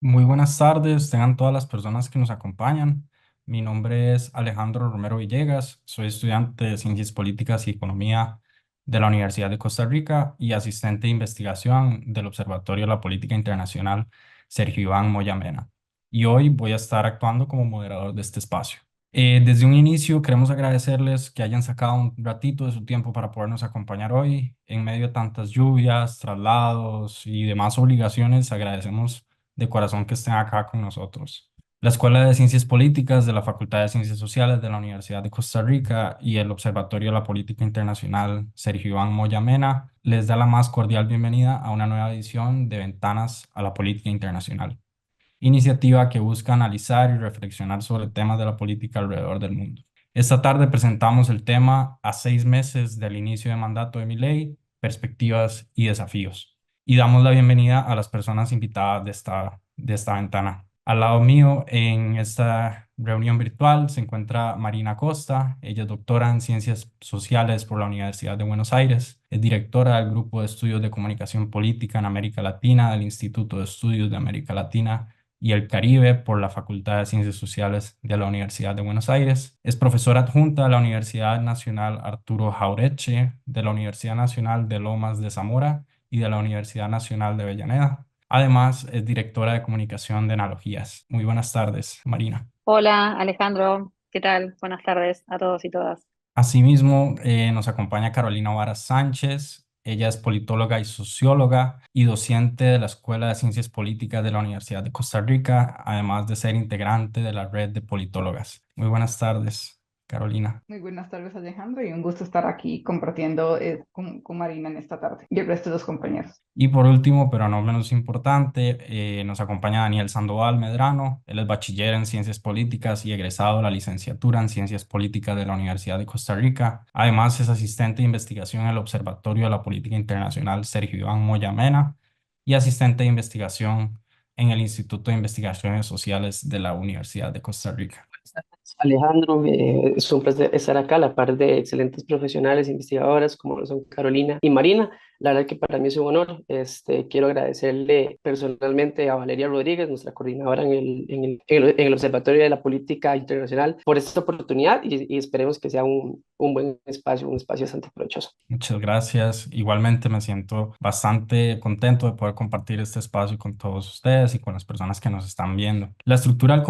Muy buenas tardes, tengan todas las personas que nos acompañan. Mi nombre es Alejandro Romero Villegas, soy estudiante de Ciencias Políticas y Economía de la Universidad de Costa Rica y asistente de investigación del Observatorio de la Política Internacional Sergio Iván Moyamena. Y hoy voy a estar actuando como moderador de este espacio. Desde un inicio queremos agradecerles que hayan sacado un ratito de su tiempo para podernos acompañar hoy en medio de tantas lluvias, traslados y demás obligaciones. Agradecemos de corazón que estén acá con nosotros. La Escuela de Ciencias Políticas de la Facultad de Ciencias Sociales de la Universidad de Costa Rica y el Observatorio de la Política Internacional Sergio Iván Moyamena les da la más cordial bienvenida a una nueva edición de Ventanas a la Política Internacional, iniciativa que busca analizar y reflexionar sobre temas de la política alrededor del mundo. Esta tarde presentamos el tema a 6 meses del inicio de mandato de Milei, perspectivas y desafíos. Y damos la bienvenida a las personas invitadas de esta ventana. Al lado mío, en esta reunión virtual, se encuentra Marina Costa. Ella es doctora en Ciencias Sociales por la Universidad de Buenos Aires. Es directora del Grupo de Estudios de Comunicación Política en América Latina del Instituto de Estudios de América Latina y el Caribe por la Facultad de Ciencias Sociales de la Universidad de Buenos Aires. Es profesora adjunta de la Universidad Nacional Arturo Jauretche, de la Universidad Nacional de Lomas de Zamora y de la Universidad Nacional de Avellaneda. Además, es directora de comunicación de Analogías. Muy buenas tardes, Marina. Hola Alejandro, ¿qué tal? Buenas tardes a todos y todas. Asimismo, nos acompaña Carolina Varas Sánchez. Ella es politóloga y socióloga y docente de la Escuela de Ciencias Políticas de la Universidad de Costa Rica, además de ser integrante de la red de politólogas. Muy buenas tardes, Carolina. Muy buenas tardes, Alejandro, y un gusto estar aquí compartiendo con Marina en esta tarde y el resto de los compañeros. Y por último, pero no menos importante, nos acompaña Daniel Sandoval Medrano. Él es bachiller en Ciencias Políticas y egresado de la licenciatura en Ciencias Políticas de la Universidad de Costa Rica. Además, es asistente de investigación en el Observatorio de la Política Internacional Sergio Iván Moyamena y asistente de investigación en el Instituto de Investigaciones Sociales de la Universidad de Costa Rica. Alejandro, es un placer estar acá a la par de excelentes profesionales, investigadoras como lo son Carolina y Marina. La verdad que para mí es un honor. Quiero agradecerle personalmente a Valeria Rodríguez, nuestra coordinadora en el Observatorio de la Política Internacional, por esta oportunidad y esperemos que sea un buen espacio, un espacio bastante provechoso. Muchas gracias. Igualmente me siento bastante contento de poder compartir este espacio con todos ustedes y con las personas que nos están viendo. La estructura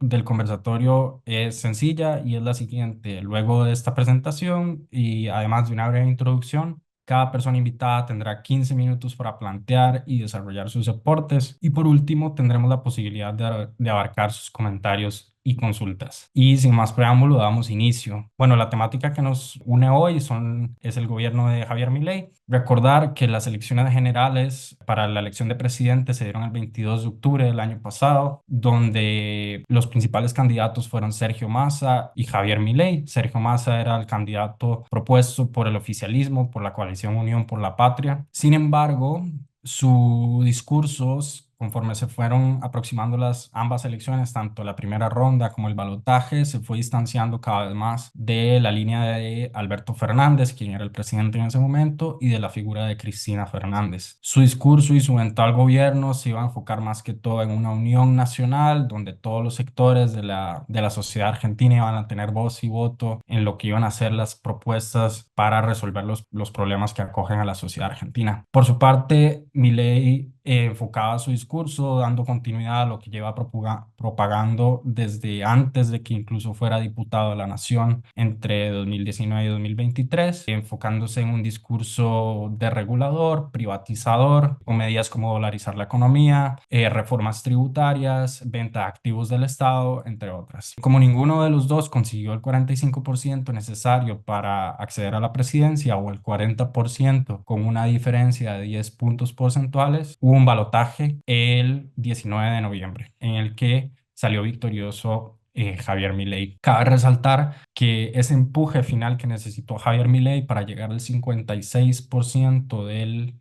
del conversatorio es sencilla y es la siguiente. Luego de esta presentación y además de una breve introducción, cada persona invitada tendrá 15 minutos para plantear y desarrollar sus aportes. Y por último, tendremos la posibilidad de abarcar sus comentarios y consultas. Y sin más preámbulo, damos inicio. Bueno, la temática que nos une hoy es el gobierno de Javier Milei. Recordar que las elecciones generales para la elección de presidente se dieron el 22 de octubre del año pasado, donde los principales candidatos fueron Sergio Massa y Javier Milei. Sergio Massa era el candidato propuesto por el oficialismo, por la coalición Unión por la Patria. Sin embargo, sus discursos, conforme se fueron aproximando ambas elecciones, tanto la primera ronda como el balotaje, se fue distanciando cada vez más de la línea de Alberto Fernández, quien era el presidente en ese momento, y de la figura de Cristina Fernández. Su discurso y su eventual gobierno se iba a enfocar más que todo en una unión nacional, donde todos los sectores de la sociedad argentina iban a tener voz y voto en lo que iban a ser las propuestas para resolver los problemas que acogen a la sociedad argentina. Por su parte, Milei enfocaba su discurso dando continuidad a lo que lleva propagando desde antes de que incluso fuera diputado de la Nación entre 2019 y 2023, enfocándose en un discurso desregulador, privatizador, con medidas como dolarizar la economía, reformas tributarias, venta de activos del Estado, entre otras. Como ninguno de los dos consiguió el 45% necesario para acceder a la presidencia o el 40% con una diferencia de 10 puntos porcentuales, hubo un balotaje el 19 de noviembre en el que salió victorioso Javier Milei. Cabe resaltar que ese empuje final que necesitó Javier Milei para llegar al 56%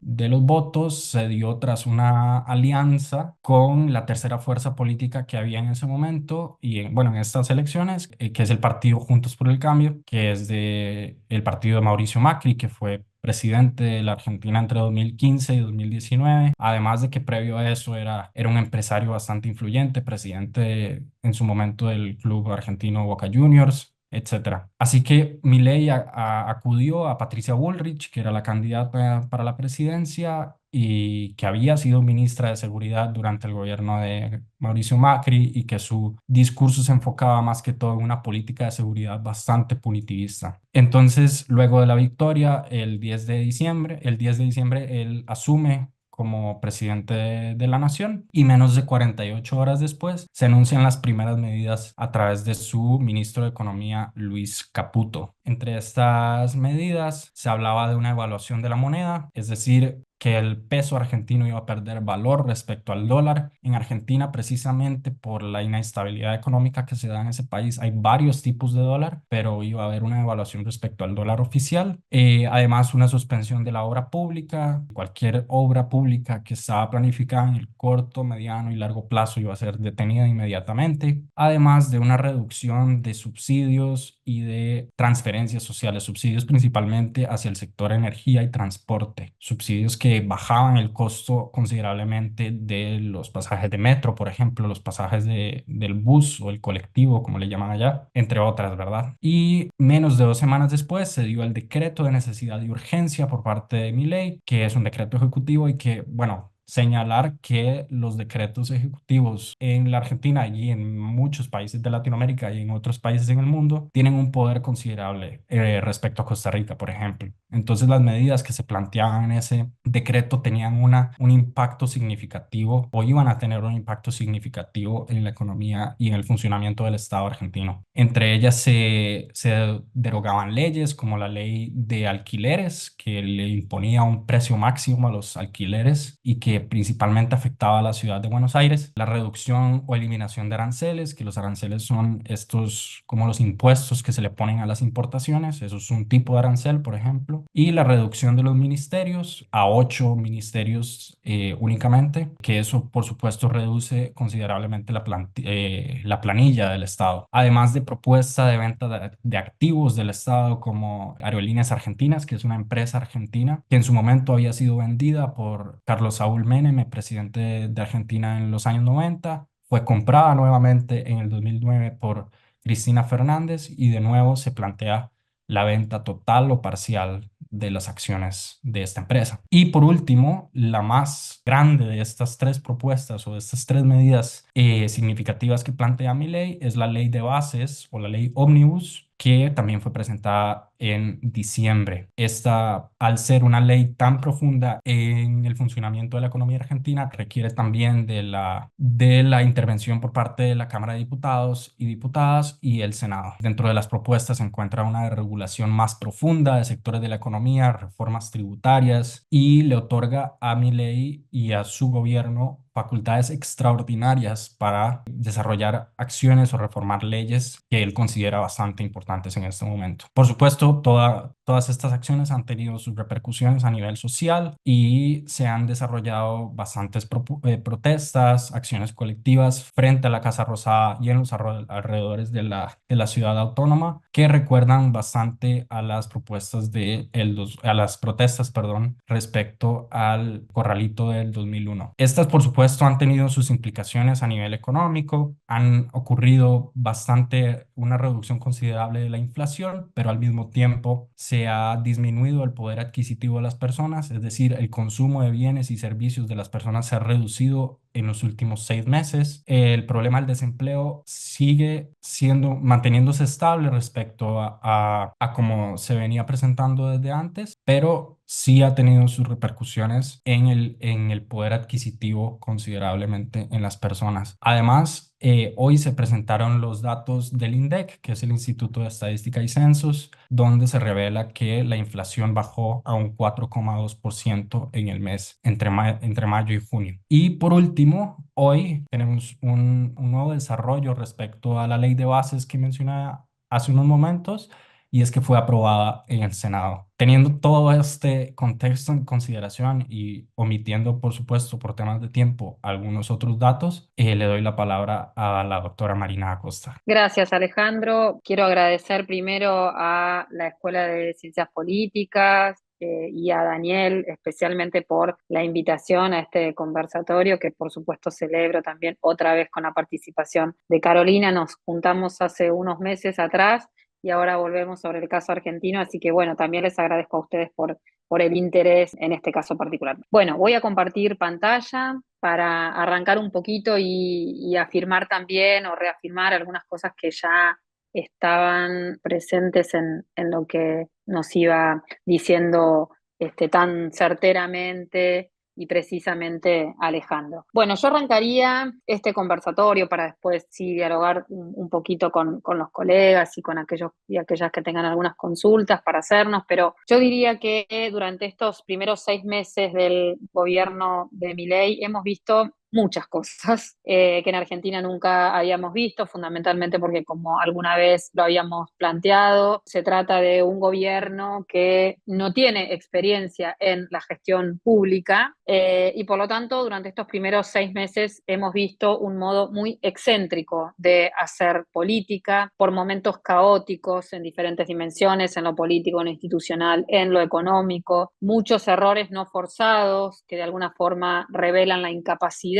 de los votos se dio tras una alianza con la tercera fuerza política que había en ese momento y bueno, en estas elecciones, que es el partido Juntos por el Cambio, que es el partido de Mauricio Macri, que fue presidente de la Argentina entre 2015 y 2019, además de que previo a eso era un empresario bastante influyente, presidente en su momento del club argentino Boca Juniors, etcétera. Así que Milei acudió a Patricia Bullrich, que era la candidata para la presidencia y que había sido ministra de Seguridad durante el gobierno de Mauricio Macri y que su discurso se enfocaba más que todo en una política de seguridad bastante punitivista. Entonces, luego de la victoria, el 10 de diciembre, él asume como presidente de la nación y menos de 48 horas después se anuncian las primeras medidas a través de su ministro de Economía, Luis Caputo. Entre estas medidas se hablaba de una evaluación de la moneda, es decir, que el peso argentino iba a perder valor respecto al dólar. En Argentina, precisamente por la inestabilidad económica que se da en ese país, hay varios tipos de dólar, pero iba a haber una evaluación respecto al dólar oficial. Además, una suspensión de la obra pública. Cualquier obra pública que estaba planificada en el corto, mediano y largo plazo iba a ser detenida inmediatamente. Además de una reducción de subsidios y de transferencias sociales, subsidios principalmente hacia el sector energía y transporte, subsidios que bajaban el costo considerablemente de los pasajes de metro, por ejemplo, los pasajes del bus o el colectivo, como le llaman allá, entre otras, ¿verdad? Y menos de 2 semanas después se dio el decreto de necesidad y urgencia por parte de Milei, que es un decreto ejecutivo y que, bueno, señalar que los decretos ejecutivos en la Argentina y en muchos países de Latinoamérica y en otros países en el mundo tienen un poder considerable respecto a Costa Rica, por ejemplo. Entonces las medidas que se planteaban en ese decreto tenían un impacto significativo o iban a tener un impacto significativo en la economía y en el funcionamiento del Estado argentino. Entre ellas se derogaban leyes como la ley de alquileres, que le imponía un precio máximo a los alquileres y que principalmente afectaba a la ciudad de Buenos Aires, la reducción o eliminación de aranceles, que los aranceles son estos como los impuestos que se le ponen a las importaciones, eso es un tipo de arancel, por ejemplo, y la reducción de los ministerios a 8 ministerios únicamente, que eso por supuesto reduce considerablemente la planilla del Estado, además de propuesta de venta de activos del Estado como Aerolíneas Argentinas, que es una empresa argentina que en su momento había sido vendida por Carlos Saúl Menem, presidente de Argentina en los años 90, fue comprada nuevamente en el 2009 por Cristina Fernández y de nuevo se plantea la venta total o parcial de las acciones de esta empresa. Y por último, la más grande de estas tres propuestas o de estas tres medidas significativas que plantea mi ley es la ley de bases o la ley Omnibus, que también fue presentada en diciembre. Esta, al ser una ley tan profunda en el funcionamiento de la economía argentina, requiere también de la intervención por parte de la Cámara de Diputados y Diputadas y el Senado. Dentro de las propuestas se encuentra una regulación más profunda de sectores de la economía, reformas tributarias y le otorga a Milei y a su gobierno facultades extraordinarias para desarrollar acciones o reformar leyes que él considera bastante importantes en este momento. Por supuesto, todas estas acciones han tenido sus repercusiones a nivel social y se han desarrollado bastantes protestas, acciones colectivas frente a la Casa Rosada y en los alrededores de la ciudad autónoma que recuerdan bastante a las propuestas a las protestas, perdón, respecto al corralito del 2001. Estas, por supuesto, han tenido sus implicaciones a nivel económico, han ocurrido una reducción considerable de la inflación, pero al mismo tiempo se ha disminuido el poder adquisitivo de las personas, es decir, el consumo de bienes y servicios de las personas se ha reducido en los últimos 6 meses. El problema del desempleo sigue manteniéndose estable respecto a cómo se venía presentando desde antes, pero sí ha tenido sus repercusiones en el poder adquisitivo considerablemente en las personas. Además, hoy se presentaron los datos del INDEC, que es el Instituto de Estadística y Censos, donde se revela que la inflación bajó a un 4,2% en el mes entre mayo y junio. Y por último, último, hoy tenemos un nuevo desarrollo respecto a la ley de bases que mencioné hace unos momentos, y es que fue aprobada en el Senado. Teniendo todo este contexto en consideración y omitiendo, por supuesto, por temas de tiempo, algunos otros datos, le doy la palabra a la doctora Marina Acosta. Gracias, Alejandro. Quiero agradecer primero a la Escuela de Ciencias Políticas y a Daniel, especialmente por la invitación a este conversatorio, que por supuesto celebro también otra vez con la participación de Carolina. Nos juntamos hace unos meses atrás y ahora volvemos sobre el caso argentino, así que bueno, también les agradezco a ustedes por el interés en este caso particular. Bueno, voy a compartir pantalla para arrancar un poquito y afirmar también o reafirmar algunas cosas que ya estaban presentes en lo que nos iba diciendo tan certeramente y precisamente Alejandro. Bueno, yo arrancaría este conversatorio para después sí dialogar un poquito con los colegas y con aquellos y aquellas que tengan algunas consultas para hacernos, pero yo diría que durante estos primeros 6 meses del gobierno de Milei hemos visto muchas cosas que en Argentina nunca habíamos visto, fundamentalmente porque, como alguna vez lo habíamos planteado, se trata de un gobierno que no tiene experiencia en la gestión pública y por lo tanto durante estos primeros 6 meses hemos visto un modo muy excéntrico de hacer política, por momentos caóticos en diferentes dimensiones, en lo político, en lo institucional, en lo económico, muchos errores no forzados que de alguna forma revelan la incapacidad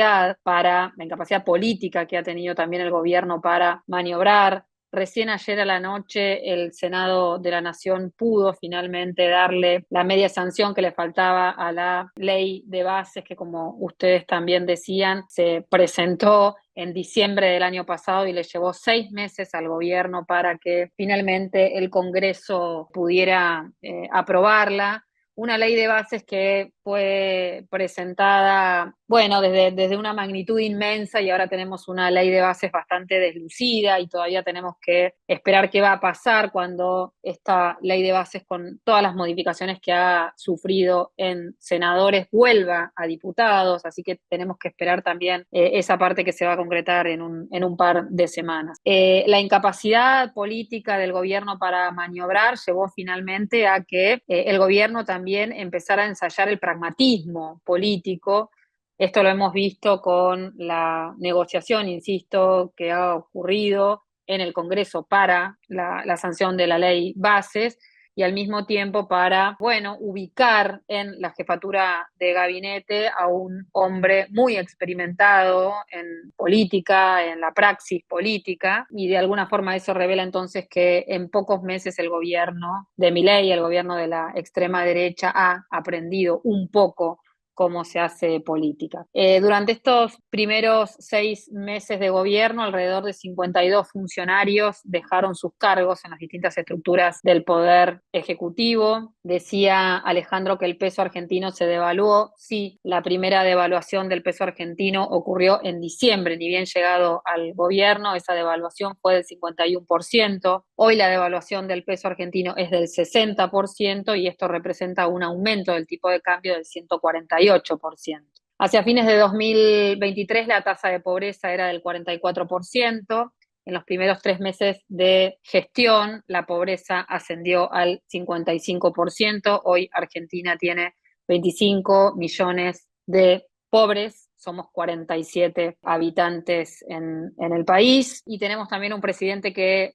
política que ha tenido también el gobierno para maniobrar. Recién ayer a la noche el Senado de la Nación pudo finalmente darle la media sanción que le faltaba a la ley de bases que, como ustedes también decían, se presentó en diciembre del año pasado y le llevó 6 meses al gobierno para que finalmente el Congreso pudiera aprobarla. Una ley de bases que fue presentada, bueno, desde una magnitud inmensa, y ahora tenemos una ley de bases bastante deslucida y todavía tenemos que esperar qué va a pasar cuando esta ley de bases, con todas las modificaciones que ha sufrido en senadores, vuelva a diputados, así que tenemos que esperar también esa parte que se va a concretar en un par de semanas. La incapacidad política del gobierno para maniobrar llevó finalmente a que el gobierno también empezara a ensayar el pragmatismo político. Esto lo hemos visto con la negociación, insisto, que ha ocurrido en el Congreso para la sanción de la ley bases y al mismo tiempo para, bueno, ubicar en la jefatura de gabinete a un hombre muy experimentado en política, en la praxis política, y de alguna forma eso revela entonces que en pocos meses el gobierno de Milei, el gobierno de la extrema derecha, ha aprendido un poco cómo se hace política. Durante estos primeros 6 meses de gobierno, alrededor de 52 funcionarios dejaron sus cargos en las distintas estructuras del poder ejecutivo. Decía Alejandro que el peso argentino se devaluó. Sí, la primera devaluación del peso argentino ocurrió en diciembre, ni bien llegado al gobierno, esa devaluación fue del 51%. Hoy la devaluación del peso argentino es del 60% y esto representa un aumento del tipo de cambio del 148%. Hacia fines de 2023 la tasa de pobreza era del 44%. En los primeros 3 meses de gestión la pobreza ascendió al 55%. Hoy Argentina tiene 25 millones de pobres. Somos 47 habitantes en el país y tenemos también un presidente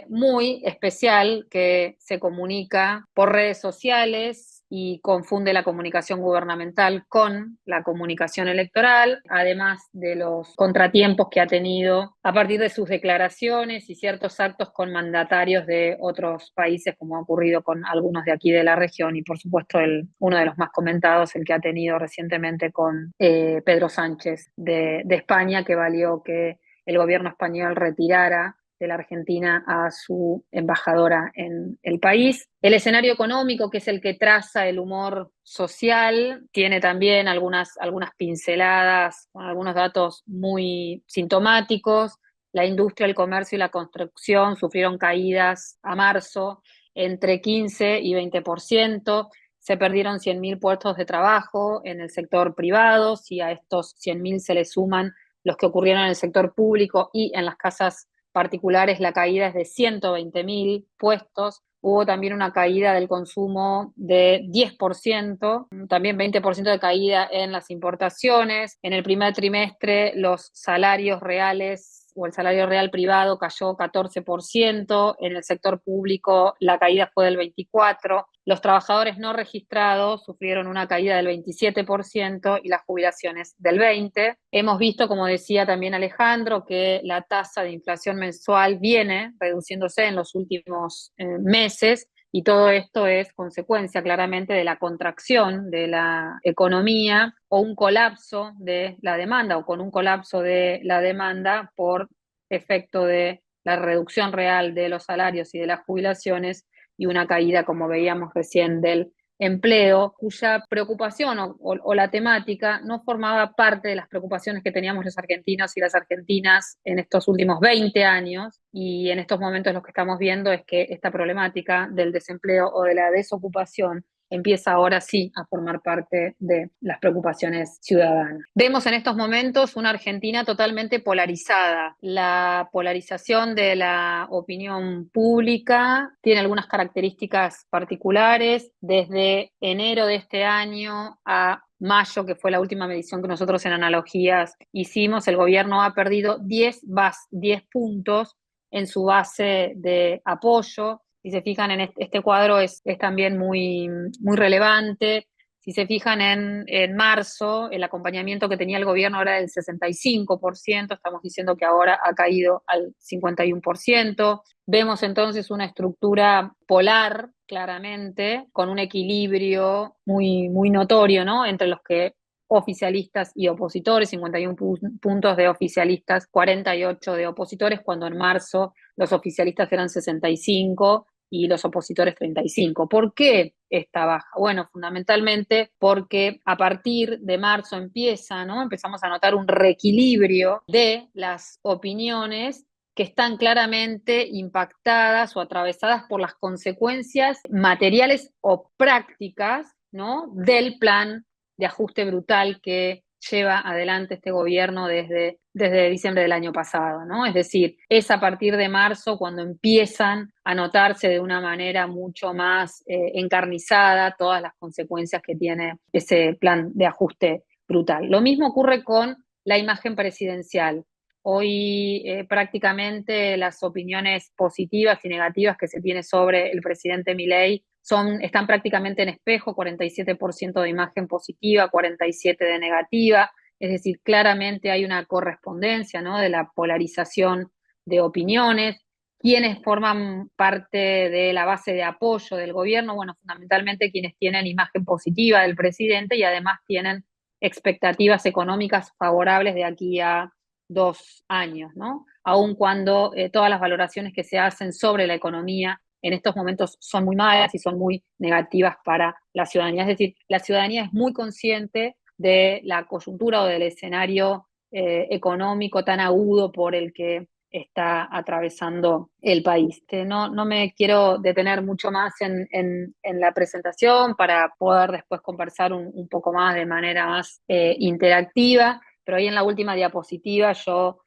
muy especial que se comunica por redes sociales y confunde la comunicación gubernamental con la comunicación electoral, además de los contratiempos que ha tenido a partir de sus declaraciones y ciertos actos con mandatarios de otros países, como ha ocurrido con algunos de aquí de la región y por supuesto uno de los más comentados, el que ha tenido recientemente con Pedro Sánchez de España, que valió que el gobierno español retirara de la Argentina a su embajadora en el país. El escenario económico, que es el que traza el humor social, tiene también algunas pinceladas con algunos datos muy sintomáticos. La industria, el comercio y la construcción sufrieron caídas a marzo entre 15 y 20%. se perdieron 100.000 puestos de trabajo en el sector privado. Si a estos 100.000 se le suman los que ocurrieron en el sector público y en las casas particulares, la caída es de 120.000 puestos. Hubo también una caída del consumo de 10%, también 20% de caída en las importaciones. En el primer trimestre los salarios reales o el salario real privado cayó 14%, en el sector público la caída fue del 24%, los trabajadores no registrados sufrieron una caída del 27% y las jubilaciones del 20%. Hemos visto, como decía también Alejandro, que la tasa de inflación mensual viene reduciéndose en los últimos meses, y todo esto es consecuencia claramente de la contracción de la economía o un colapso de la demanda, o con un colapso de la demanda por efecto de la reducción real de los salarios y de las jubilaciones, y una caída, como veíamos recién, del empleo, cuya preocupación o la temática no formaba parte de las preocupaciones que teníamos los argentinos y las argentinas en estos últimos 20 años, y en estos momentos lo que estamos viendo es que esta problemática del desempleo o de la desocupación empieza ahora sí a formar parte de las preocupaciones ciudadanas. Vemos en estos momentos una Argentina totalmente polarizada. La polarización de la opinión pública tiene algunas características particulares. Desde enero de este año a mayo, que fue la última medición que nosotros en Analogías hicimos, el gobierno ha perdido 10 puntos en su base de apoyo. Si se fijan en este cuadro es también muy, muy relevante. Si se fijan en marzo, el acompañamiento que tenía el gobierno era del 65%, estamos diciendo que ahora ha caído al 51%. Vemos entonces una estructura polar, claramente, con un equilibrio muy, muy notorio, ¿no?, entre los que oficialistas y opositores, 51 puntos de oficialistas, 48 de opositores, cuando en marzo los oficialistas eran 65 y los opositores 35. ¿Por qué esta baja? Bueno, fundamentalmente porque a partir de marzo empezamos a notar un reequilibrio de las opiniones que están claramente impactadas o atravesadas por las consecuencias materiales o prácticas, ¿no?, del plan de ajuste brutal que lleva adelante este gobierno desde diciembre del año pasado, ¿no? Es decir, es a partir de marzo cuando empiezan a notarse de una manera mucho más encarnizada todas las consecuencias que tiene ese plan de ajuste brutal. Lo mismo ocurre con la imagen presidencial. Hoy prácticamente las opiniones positivas y negativas que se tiene sobre el presidente Milei están prácticamente en espejo, 47% de imagen positiva, 47% de negativa. Es decir, claramente hay una correspondencia, ¿no?, de la polarización de opiniones. ¿Quiénes forman parte de la base de apoyo del gobierno? Bueno, fundamentalmente quienes tienen imagen positiva del presidente y además tienen expectativas económicas favorables de aquí a 2 años, ¿no? Aun cuando todas las valoraciones que se hacen sobre la economía en estos momentos son muy malas y son muy negativas para la ciudadanía. Es decir, la ciudadanía es muy consciente de la coyuntura o del escenario económico tan agudo por el que está atravesando el país. No me quiero detener mucho más en la presentación para poder después conversar un poco más de manera más interactiva, pero ahí en la última diapositiva yo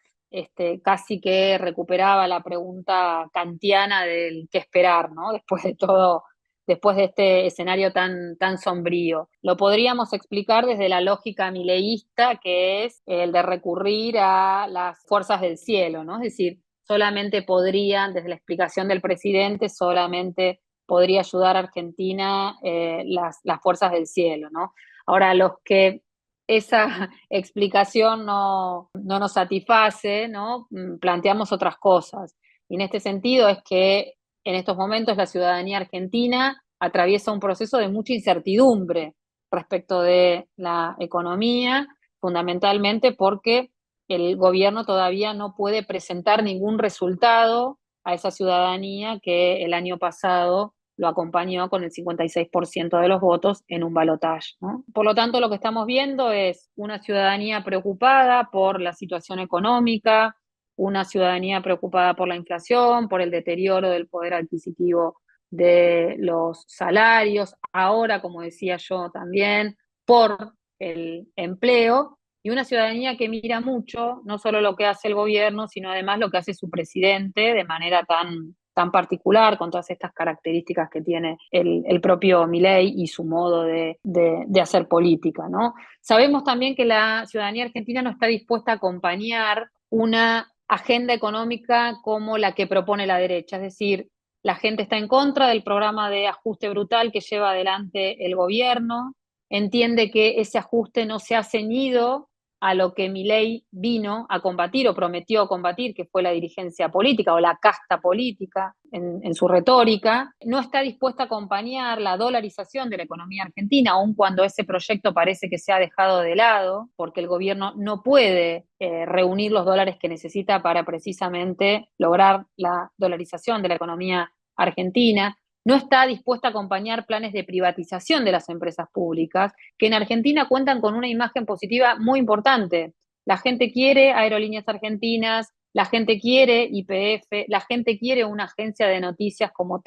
casi que recuperaba la pregunta kantiana del qué esperar, ¿no?, después de todo, después de este escenario tan sombrío. Lo podríamos explicar desde la lógica mileísta, que es el de recurrir a las fuerzas del cielo, ¿no? Es decir, solamente podrían, desde la explicación del presidente, solamente podría ayudar a Argentina las fuerzas del cielo, ¿no? Ahora, los que esa explicación no nos satisface, ¿no?, planteamos otras cosas. Y en este sentido es que en estos momentos la ciudadanía argentina atraviesa un proceso de mucha incertidumbre respecto de la economía, fundamentalmente porque el gobierno todavía no puede presentar ningún resultado a esa ciudadanía que el año pasado lo acompañó con el 56% de los votos en un balotaje, ¿no? Por lo tanto, lo que estamos viendo es una ciudadanía preocupada por la situación económica, una ciudadanía preocupada por la inflación, por el deterioro del poder adquisitivo de los salarios, ahora, como decía yo también, por el empleo, y una ciudadanía que mira mucho, no solo lo que hace el gobierno, sino además lo que hace su presidente de manera tan particular, con todas estas características que tiene el propio Milei y su modo de hacer política, ¿no? Sabemos también que la ciudadanía argentina no está dispuesta a acompañar una agenda económica como la que propone la derecha, es decir, la gente está en contra del programa de ajuste brutal que lleva adelante el gobierno, entiende que ese ajuste no se ha ceñido a lo que Milei vino a combatir o prometió combatir, que fue la dirigencia política o la casta política en su retórica, no está dispuesta a acompañar la dolarización de la economía argentina, aun cuando ese proyecto parece que se ha dejado de lado, porque el gobierno no puede reunir los dólares que necesita para precisamente lograr la dolarización de la economía argentina. No está dispuesta a acompañar planes de privatización de las empresas públicas, que en Argentina cuentan con una imagen positiva muy importante. La gente quiere aerolíneas argentinas, la gente quiere YPF, la gente quiere una agencia de noticias como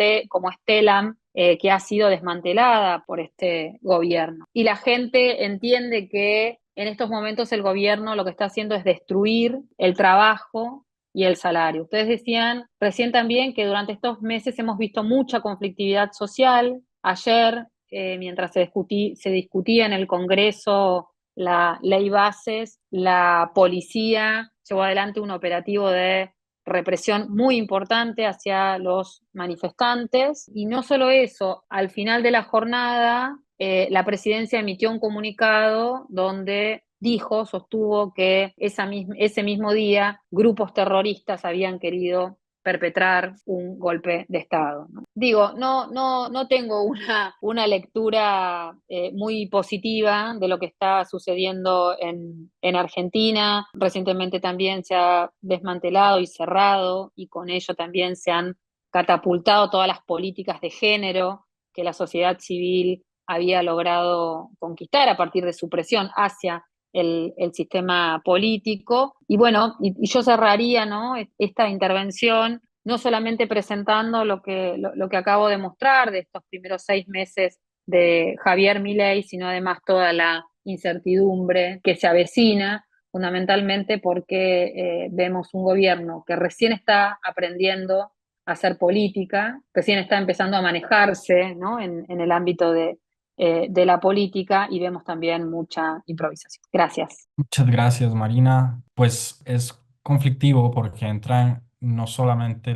Stellam, que ha sido desmantelada por este gobierno. Y la gente entiende que en estos momentos el gobierno lo que está haciendo es destruir el trabajo y el salario. Ustedes decían recién también que durante estos meses hemos visto mucha conflictividad social. Ayer, mientras se discutía en el Congreso la ley bases, la policía llevó adelante un operativo de represión muy importante hacia los manifestantes. Y no solo eso, al final de la jornada, la presidencia emitió un comunicado donde sostuvo que ese mismo día grupos terroristas habían querido perpetrar un golpe de Estado, ¿no? Digo, no tengo una lectura muy positiva de lo que está sucediendo en Argentina. Recientemente también se ha desmantelado y cerrado, y con ello también se han catapultado todas las políticas de género que la sociedad civil había logrado conquistar a partir de su presión hacia el sistema político. Y bueno, y yo cerraría, ¿no?, esta intervención no solamente presentando lo que acabo de mostrar de estos primeros 6 meses de Javier Milei, sino además toda la incertidumbre que se avecina, fundamentalmente porque vemos un gobierno que recién está aprendiendo a hacer política, recién está empezando a manejarse, ¿no?, en el ámbito de la política, y vemos también mucha improvisación. Gracias. Muchas gracias, Marina. Pues es conflictivo porque entra no solamente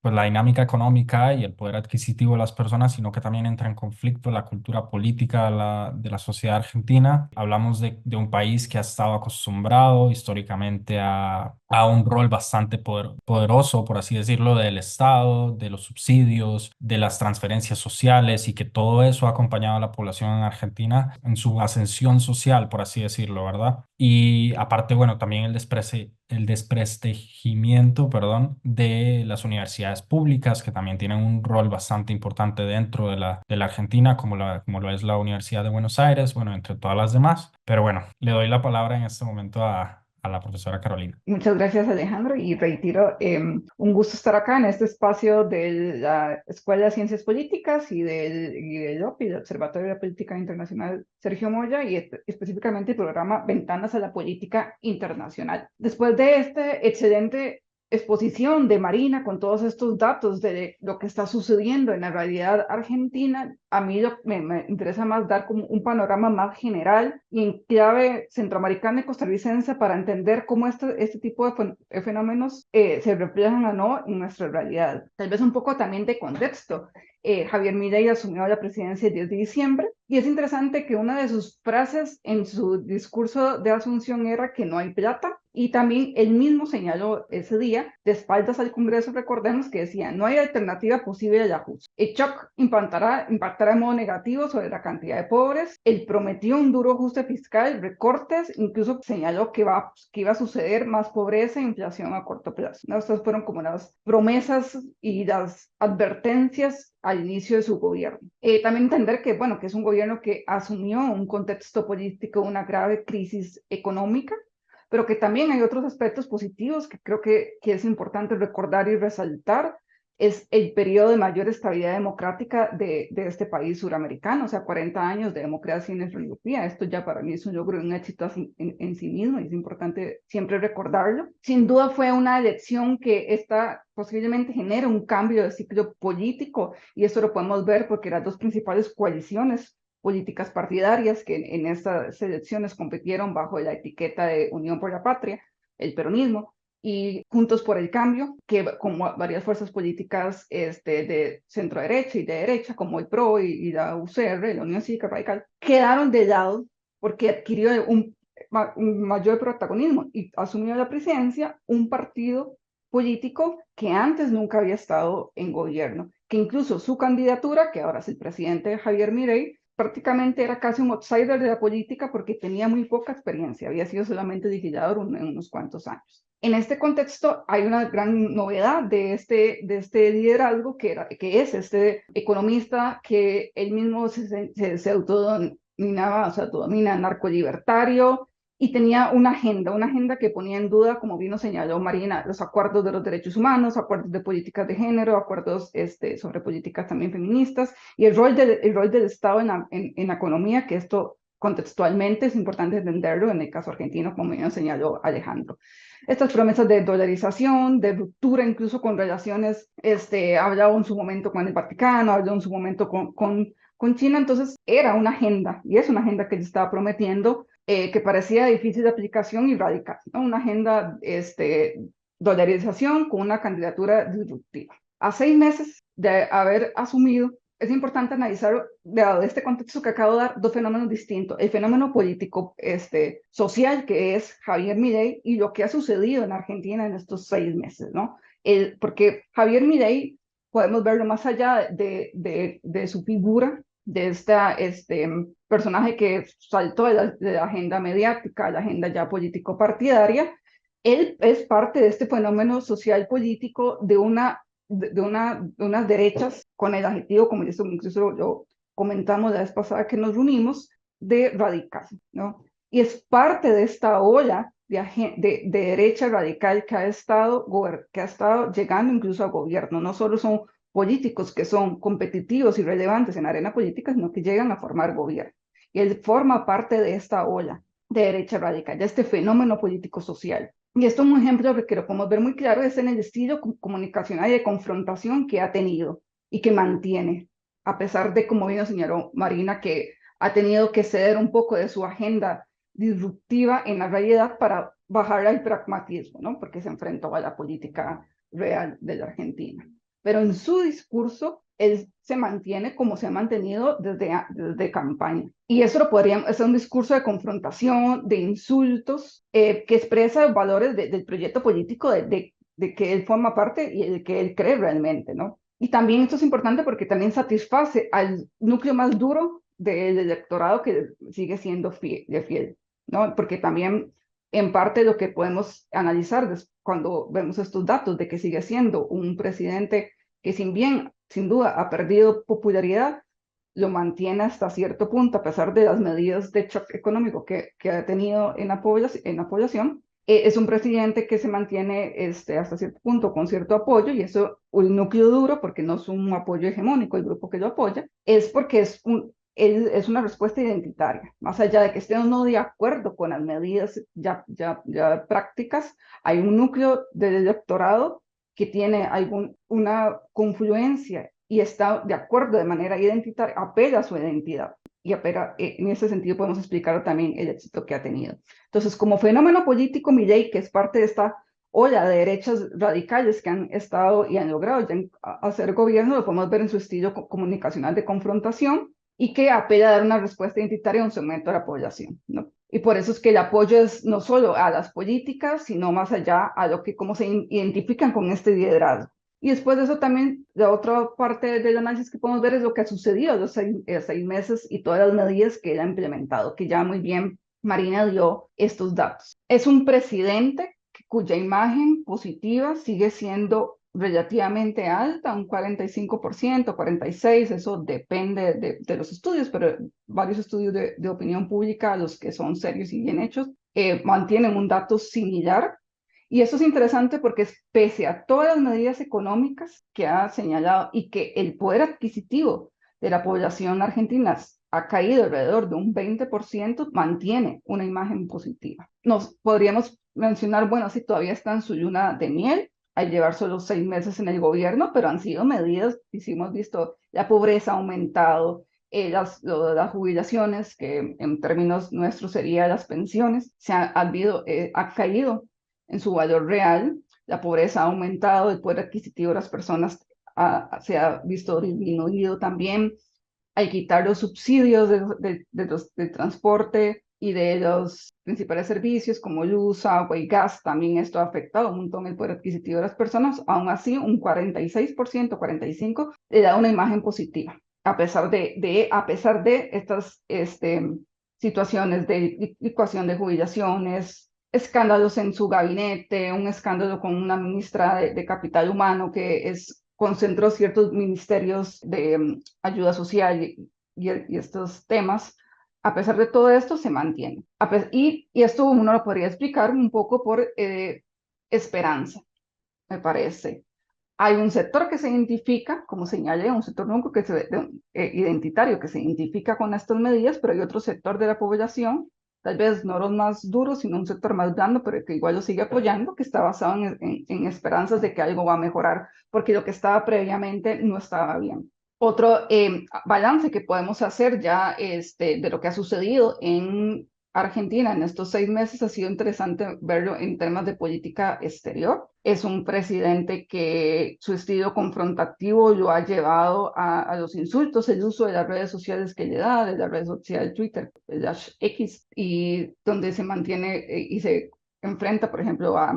pues la dinámica económica y el poder adquisitivo de las personas, sino que también entra en conflicto la cultura política de la sociedad argentina. Hablamos de un país que ha estado acostumbrado históricamente a un rol bastante poderoso, por así decirlo, del Estado, de los subsidios, de las transferencias sociales, y que todo eso ha acompañado a la población en Argentina en su ascensión social, por así decirlo, ¿verdad? Y aparte, bueno, también el desprestigimiento, perdón, de las universidades públicas, que también tienen un rol bastante importante dentro de la Argentina, como lo es la Universidad de Buenos Aires, bueno, entre todas las demás. Pero bueno, le doy la palabra en este momento a la profesora Carolina. Muchas gracias, Alejandro, y reitero, un gusto estar acá en este espacio de la Escuela de Ciencias Políticas y del OPI, del Observatorio de la Política Internacional Sergio Moya, y específicamente el programa Ventanas a la Política Internacional. Después de este excelente exposición de Marina con todos estos datos de lo que está sucediendo en la realidad argentina, a mí me interesa más dar como un panorama más general y en clave centroamericana y costarricense para entender cómo este tipo de fenómenos se reflejan o no en nuestra realidad. Tal vez un poco también de contexto. Javier Milei asumió la presidencia el 10 de diciembre y es interesante que una de sus frases en su discurso de asunción era que no hay plata, y también él mismo señaló ese día, de espaldas al Congreso, recordemos, que decía: no hay alternativa posible al ajuste. El shock impactará de modo negativo sobre la cantidad de pobres. Él prometió un duro ajuste fiscal, recortes, incluso señaló que iba a suceder más pobreza e inflación a corto plazo. ¿No? Estas fueron como las promesas y las advertencias al inicio de su gobierno. También entender que, bueno, que es un gobierno que asumió un contexto político, una grave crisis económica, pero que también hay otros aspectos positivos que creo que es importante recordar y resaltar. es el periodo de mayor estabilidad democrática de este país suramericano, o sea, 40 años de democracia ininterrumpida. Esto ya para mí es un logro y un éxito en sí mismo, y es importante siempre recordarlo. Sin duda fue una elección que posiblemente genera un cambio de ciclo político, y esto lo podemos ver porque las dos principales coaliciones políticas partidarias que en estas elecciones compitieron bajo la etiqueta de Unión por la Patria, el peronismo, y Juntos por el Cambio, que como varias fuerzas políticas de centro derecha y de derecha, como el PRO y la UCR, la Unión Cívica Radical, quedaron de lado porque adquirió un mayor protagonismo y asumió la presidencia un partido político que antes nunca había estado en gobierno, que incluso su candidatura, que ahora es el presidente Javier Milei, prácticamente era casi un outsider de la política porque tenía muy poca experiencia, había sido solamente legislador en unos cuantos años. En este contexto hay una gran novedad de este liderazgo que es este economista que él mismo se autodominaba, o sea, autodomina narcolibertario, y tenía una agenda que ponía en duda, como bien lo señaló Marina, los acuerdos de los derechos humanos, acuerdos de políticas de género, acuerdos sobre políticas también feministas, y el rol del Estado en la economía, que esto contextualmente es importante entenderlo en el caso argentino, como bien señaló Alejandro. Estas promesas de dolarización, de ruptura incluso con relaciones, hablaba en su momento con el Vaticano, habló en su momento con China, entonces era una agenda, y es una agenda que se estaba prometiendo, que parecía difícil de aplicación y radical, ¿no? Una agenda dolarización con una candidatura disruptiva. A 6 meses de haber asumido, es importante analizar, de este contexto que acabo de dar, dos fenómenos distintos. El fenómeno político social, que es Javier Milei, y lo que ha sucedido en Argentina en estos 6 meses, ¿no? Porque Javier Milei, podemos verlo más allá de su figura, de este personaje que saltó de la agenda mediática, la agenda ya político-partidaria. Él es parte de este fenómeno social político de unas derechas con el adjetivo, como incluso lo comentamos la vez pasada que nos reunimos, de radical, ¿no? Y es parte de esta ola de derecha radical que ha estado llegando incluso al gobierno. No solo son políticos que son competitivos y relevantes en la arena política, sino que llegan a formar gobierno. Y él forma parte de esta ola de derecha radical, de este fenómeno político-social. Y esto es un ejemplo que lo podemos ver muy claro, es en el estilo comunicacional y de confrontación que ha tenido y que mantiene, a pesar de, como bien señaló Marina, que ha tenido que ceder un poco de su agenda disruptiva en la realidad para bajar al pragmatismo, ¿no? Porque se enfrentó a la política real de la Argentina. Pero en su discurso, él se mantiene como se ha mantenido desde campaña. Y eso es un discurso de confrontación, de insultos, que expresa los valores del proyecto político de que él forma parte y el que él cree realmente, ¿no? Y también esto es importante porque también satisface al núcleo más duro del electorado que sigue siendo fiel, ¿no? Porque también en parte lo que podemos analizar cuando vemos estos datos de que sigue siendo un presidente que sin duda ha perdido popularidad, lo mantiene hasta cierto punto a pesar de las medidas de shock económico que ha tenido en la población. Es un presidente que se mantiene hasta cierto punto con cierto apoyo, y eso, un núcleo duro, porque no es un apoyo hegemónico el grupo que lo apoya, es porque es una respuesta identitaria. Más allá de que estemos no de acuerdo con las medidas ya prácticas, hay un núcleo del electorado que tiene una confluencia y está de acuerdo de manera identitaria, apela a su identidad. Y en ese sentido podemos explicar también el éxito que ha tenido. Entonces, como fenómeno político, Milei, que es parte de esta ola de derechas radicales que han estado y han logrado ya hacer gobierno, lo podemos ver en su estilo comunicacional de confrontación, y que apela a dar una respuesta identitaria a un segmento de la población, ¿no? Y por eso es que el apoyo es no solo a las políticas, sino más allá a cómo se identifican con este liderazgo. Y después de eso también, la otra parte del análisis que podemos ver es lo que ha sucedido en los 6 meses y todas las medidas que él ha implementado, que ya muy bien Marina dio estos datos. Es un presidente cuya imagen positiva sigue siendo relativamente alta, un 45%, 46%, eso depende de los estudios, pero varios estudios de opinión pública, los que son serios y bien hechos, mantienen un dato similar. Y eso es interesante porque pese a todas las medidas económicas que ha señalado y que el poder adquisitivo de la población argentina ha caído alrededor de un 20%, mantiene una imagen positiva. Nos podríamos mencionar, bueno, si todavía está en su luna de miel, al llevar solo 6 meses en el gobierno, pero han sido medidas, y si hemos visto, la pobreza ha aumentado, las jubilaciones, que en términos nuestros serían las pensiones, ha caído en su valor real, la pobreza ha aumentado, el poder adquisitivo de las personas se ha visto disminuido también, al quitar los subsidios del transporte y de los principales servicios como luz, agua y gas, también esto ha afectado un montón el poder adquisitivo de las personas. Aún así, un 46%, 45%, le da una imagen positiva, a pesar de estas situaciones de licuación de jubilaciones, escándalos en su gabinete, un escándalo con una ministra de Capital Humano que concentró ciertos ministerios de ayuda social y estos temas. A pesar de todo esto, se mantiene. Y esto uno lo podría explicar un poco por esperanza, me parece. Hay un sector que se identifica, como señalé, un sector nunca identitario que se identifica con estas medidas, pero hay otro sector de la población, tal vez no los más duros, sino un sector más blando, pero que igual lo sigue apoyando, que está basado en esperanzas de que algo va a mejorar, porque lo que estaba previamente no estaba bien. Otro balance que podemos hacer ya de lo que ha sucedido en Argentina en estos 6 meses ha sido interesante verlo en temas de política exterior. Es un presidente que su estilo confrontativo lo ha llevado a los insultos, el uso de las redes sociales que le da, de la red social Twitter, el X, y donde se mantiene y se enfrenta, por ejemplo, a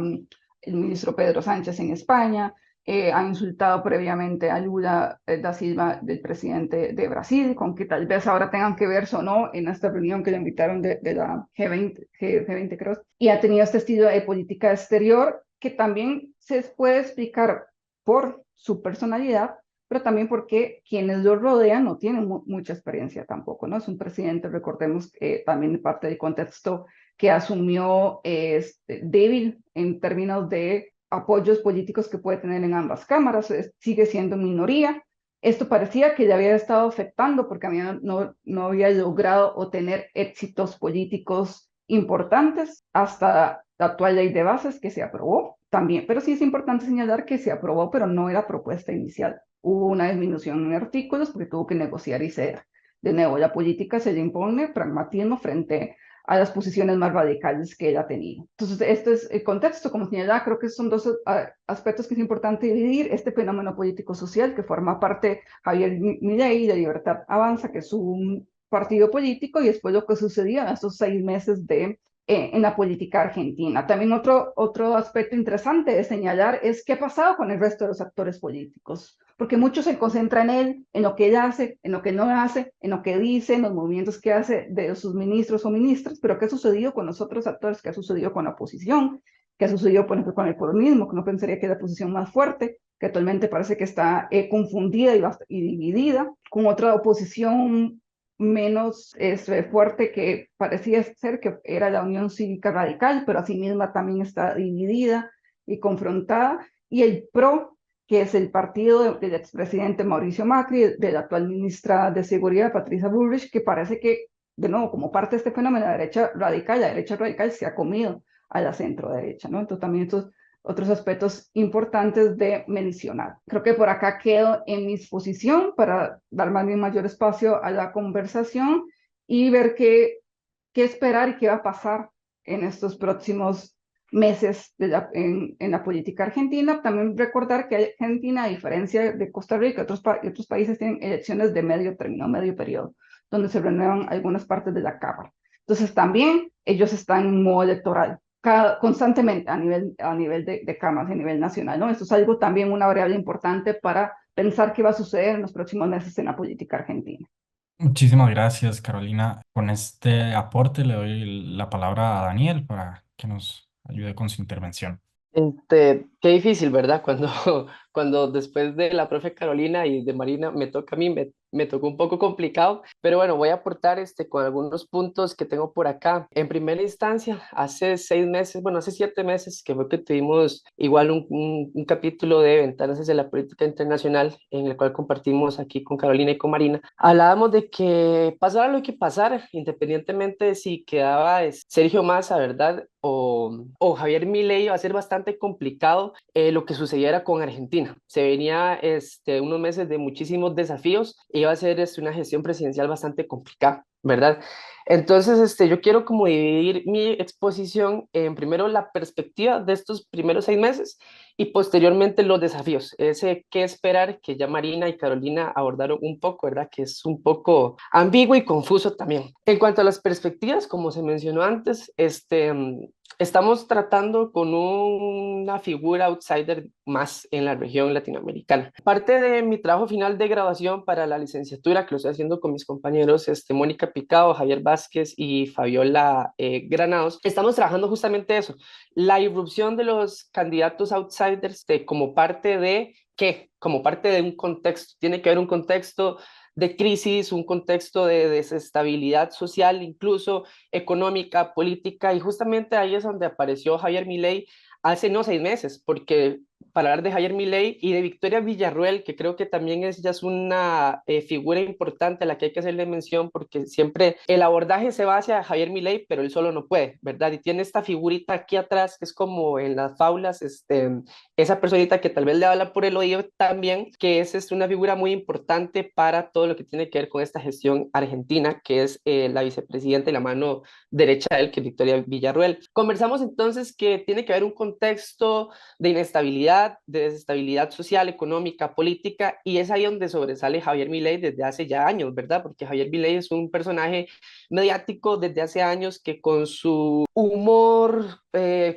el ministro Pedro Sánchez en España. Ha insultado previamente a Lula da Silva, del presidente de Brasil, con que tal vez ahora tengan que verse o no en esta reunión que le invitaron de la G20, creo. Y ha tenido este estilo de política exterior que también se puede explicar por su personalidad, pero también porque quienes lo rodean no tienen mucha experiencia tampoco, ¿no? Es un presidente, recordemos, también parte del contexto que asumió débil en términos de apoyos políticos que puede tener en ambas cámaras, sigue siendo minoría. Esto parecía que le había estado afectando porque no había logrado obtener éxitos políticos importantes hasta la actual ley de bases que se aprobó también. Pero sí es importante señalar que se aprobó, pero no era propuesta inicial. Hubo una disminución en artículos porque tuvo que negociar y ceder. De nuevo, la política se le impone pragmatismo frente a las posiciones más radicales que él ha tenido. Entonces, este es el contexto, como señalaba, creo que son dos aspectos que es importante dividir, este fenómeno político-social que forma parte Javier Milei de Libertad Avanza, que es un partido político, y después lo que sucedió en estos 6 meses en la política argentina. También otro aspecto interesante de señalar es qué ha pasado con el resto de los actores políticos, porque mucho se concentra en él, en lo que él hace, en lo que no hace, en lo que dice, en los movimientos que hace de sus ministros o ministras, pero qué ha sucedido con los otros actores, qué ha sucedido con la oposición, qué ha sucedido, por ejemplo, con el peronismo, que no pensaría que es la posición más fuerte, que actualmente parece que está confundida y dividida, con otra oposición menos fuerte que parecía ser que era la Unión Cívica Radical, pero asimismo también está dividida y confrontada, y el PRO, que es el partido del expresidente Mauricio Macri, de la actual ministra de Seguridad, Patricia Bullrich, que parece que, de nuevo, como parte de este fenómeno, la derecha radical se ha comido a la centro derecha, ¿no? Entonces también estos otros aspectos importantes de mencionar. Creo que por acá quedo en mi exposición para dar más bien mayor espacio a la conversación y ver qué esperar y qué va a pasar en estos próximos meses en la política argentina. También recordar que Argentina, a diferencia de Costa Rica y otros países, tienen elecciones de medio término, medio periodo, donde se renuevan algunas partes de la Cámara. Entonces también ellos están en modo electoral constantemente a nivel de cámaras, a nivel nacional, ¿no? Esto es algo también una variable importante para pensar qué va a suceder en los próximos meses en la política argentina. Muchísimas gracias, Carolina. Con este aporte le doy la palabra a Daniel para que nos ayude con su intervención. Qué difícil, ¿verdad? Cuando después de la profe Carolina y de Marina me toca a mí, me tocó un poco complicado, pero bueno, voy a aportar con algunos puntos que tengo por acá. En primera instancia, hace 6 meses, bueno, hace 7 meses que fue que tuvimos igual un capítulo de Ventanas hacia la política internacional en el cual compartimos aquí con Carolina y con Marina. Hablábamos de que pasara lo que pasara, independientemente de si quedaba Sergio Massa, ¿verdad? O Javier Milei, va a ser bastante complicado lo que sucediera con Argentina. Se venía unos meses de muchísimos desafíos y iba a ser una gestión presidencial bastante complicada, ¿verdad? Entonces, yo quiero como dividir mi exposición en primero la perspectiva de estos primeros 6 meses y posteriormente los desafíos, ese qué esperar que ya Marina y Carolina abordaron un poco, ¿verdad? Que es un poco ambiguo y confuso también. En cuanto a las perspectivas, como se mencionó antes, estamos tratando con una figura outsider más en la región latinoamericana. Parte de mi trabajo final de graduación para la licenciatura, que lo estoy haciendo con mis compañeros Mónica Picado, Javier Vázquez y Fabiola Granados, estamos trabajando justamente eso, la irrupción de los candidatos outsiders como parte de ¿qué? Como parte de un contexto. Tiene que haber un contexto de crisis, un contexto de desestabilidad social, incluso económica, política, y justamente ahí es donde apareció Javier Milei hace no 6 meses, porque para hablar de Javier Milei y de Victoria Villarruel, que creo que también ya es una figura importante a la que hay que hacerle mención, porque siempre el abordaje se va hacia Javier Milei, pero él solo no puede, ¿verdad? Y tiene esta figurita aquí atrás, que es como en las faulas, esa personita que tal vez le habla por el oído también, que es una figura muy importante para todo lo que tiene que ver con esta gestión argentina, que es la vicepresidenta y la mano derecha de él, que es Victoria Villarruel. Conversamos entonces que tiene que haber un contexto de inestabilidad, de desestabilidad social, económica, política, y es ahí donde sobresale Javier Milei desde hace ya años, ¿verdad? Porque Javier Milei es un personaje mediático desde hace años que con su humor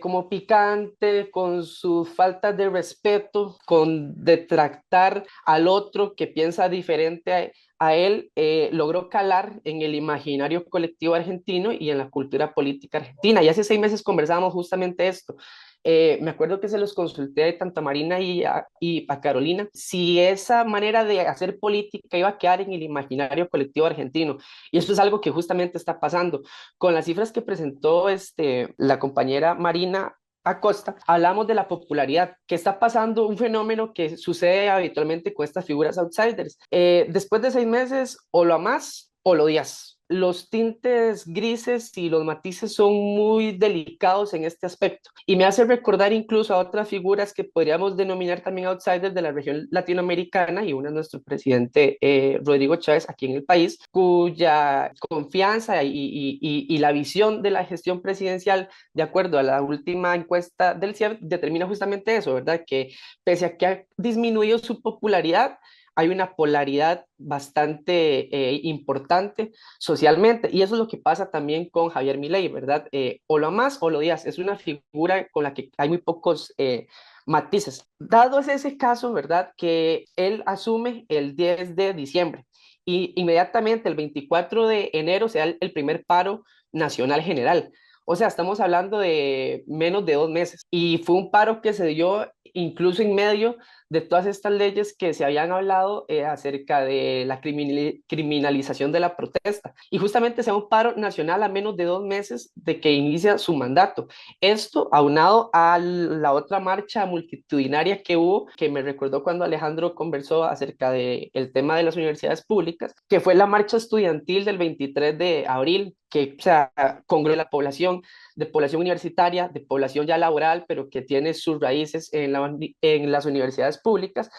como picante, con su falta de respeto, con detractar al otro que piensa diferente a él, logró calar en el imaginario colectivo argentino y en la cultura política argentina. Y hace 6 meses conversábamos justamente esto. Me acuerdo que se los consulté tanto a Marina y a Carolina si esa manera de hacer política iba a quedar en el imaginario colectivo argentino. Y esto es algo que justamente está pasando. Con las cifras que presentó la compañera Marina Acosta, hablamos de la popularidad, que está pasando un fenómeno que sucede habitualmente con estas figuras outsiders. Después de 6 meses, o lo amas o lo odias. Los tintes grises y los matices son muy delicados en este aspecto y me hace recordar incluso a otras figuras que podríamos denominar también outsiders de la región latinoamericana, y una es nuestro presidente Rodrigo Chávez aquí en el país, cuya confianza y la visión de la gestión presidencial, de acuerdo a la última encuesta del CIEP, determina justamente eso, ¿verdad? Que pese a que ha disminuido su popularidad, hay una polaridad bastante importante socialmente, y eso es lo que pasa también con Javier Milei, ¿verdad? O lo amas o lo odias, es una figura con la que hay muy pocos matices. Dado ese caso, ¿verdad? Que él asume el 10 de diciembre y inmediatamente el 24 de enero se da el primer paro nacional general. O sea, estamos hablando de menos de 2 meses y fue un paro que se dio incluso en medio de todas estas leyes que se habían hablado acerca de la criminalización de la protesta. Y justamente sea un paro nacional a menos de 2 meses de que inicia su mandato. Esto aunado a la otra marcha multitudinaria que hubo, que me recordó cuando Alejandro conversó acerca del tema de las universidades públicas, que fue la marcha estudiantil del 23 de abril, que, o sea, congregó la población, de población universitaria, de población ya laboral, pero que tiene sus raíces en las universidades públicas.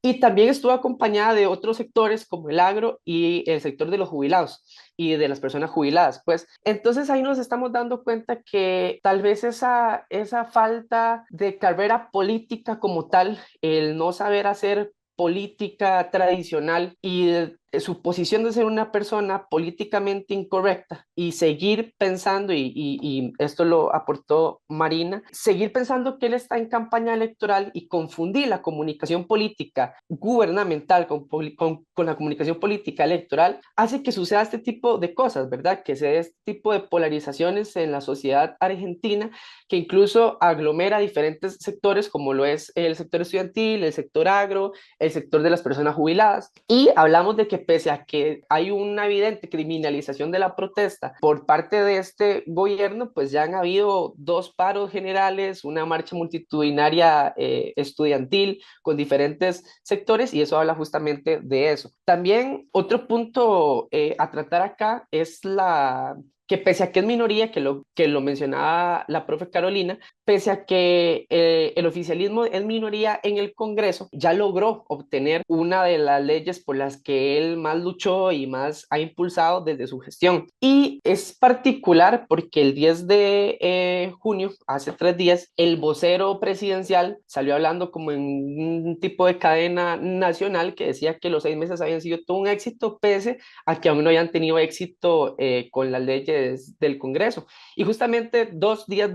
Y también estuvo acompañada de otros sectores como el agro y el sector de los jubilados y de las personas jubiladas. Pues entonces ahí nos estamos dando cuenta que tal vez esa falta de carrera política como tal, el no saber hacer política tradicional y su posición de ser una persona políticamente incorrecta y seguir pensando, y esto lo aportó Marina, seguir pensando que él está en campaña electoral y confundir la comunicación política gubernamental con la comunicación política electoral, hace que suceda este tipo de cosas, ¿verdad? Que se dé este tipo de polarizaciones en la sociedad argentina, que incluso aglomera diferentes sectores como lo es el sector estudiantil, el sector agro, el sector de las personas jubiladas. Y hablamos de que pese a que hay una evidente criminalización de la protesta por parte de este gobierno, pues ya han habido 2 paros generales, una marcha multitudinaria estudiantil con diferentes sectores, y eso habla justamente de eso. También otro punto a tratar acá es que pese a que es minoría, que lo mencionaba la profe Carolina, pese a que el oficialismo es minoría en el Congreso, ya logró obtener una de las leyes por las que él más luchó y más ha impulsado desde su gestión. Y es particular porque el 10 de junio, hace 3 días, el vocero presidencial salió hablando como en un tipo de cadena nacional que decía que los 6 meses habían sido todo un éxito, pese a que aún no hayan tenido éxito con las leyes del Congreso. Y justamente 2 días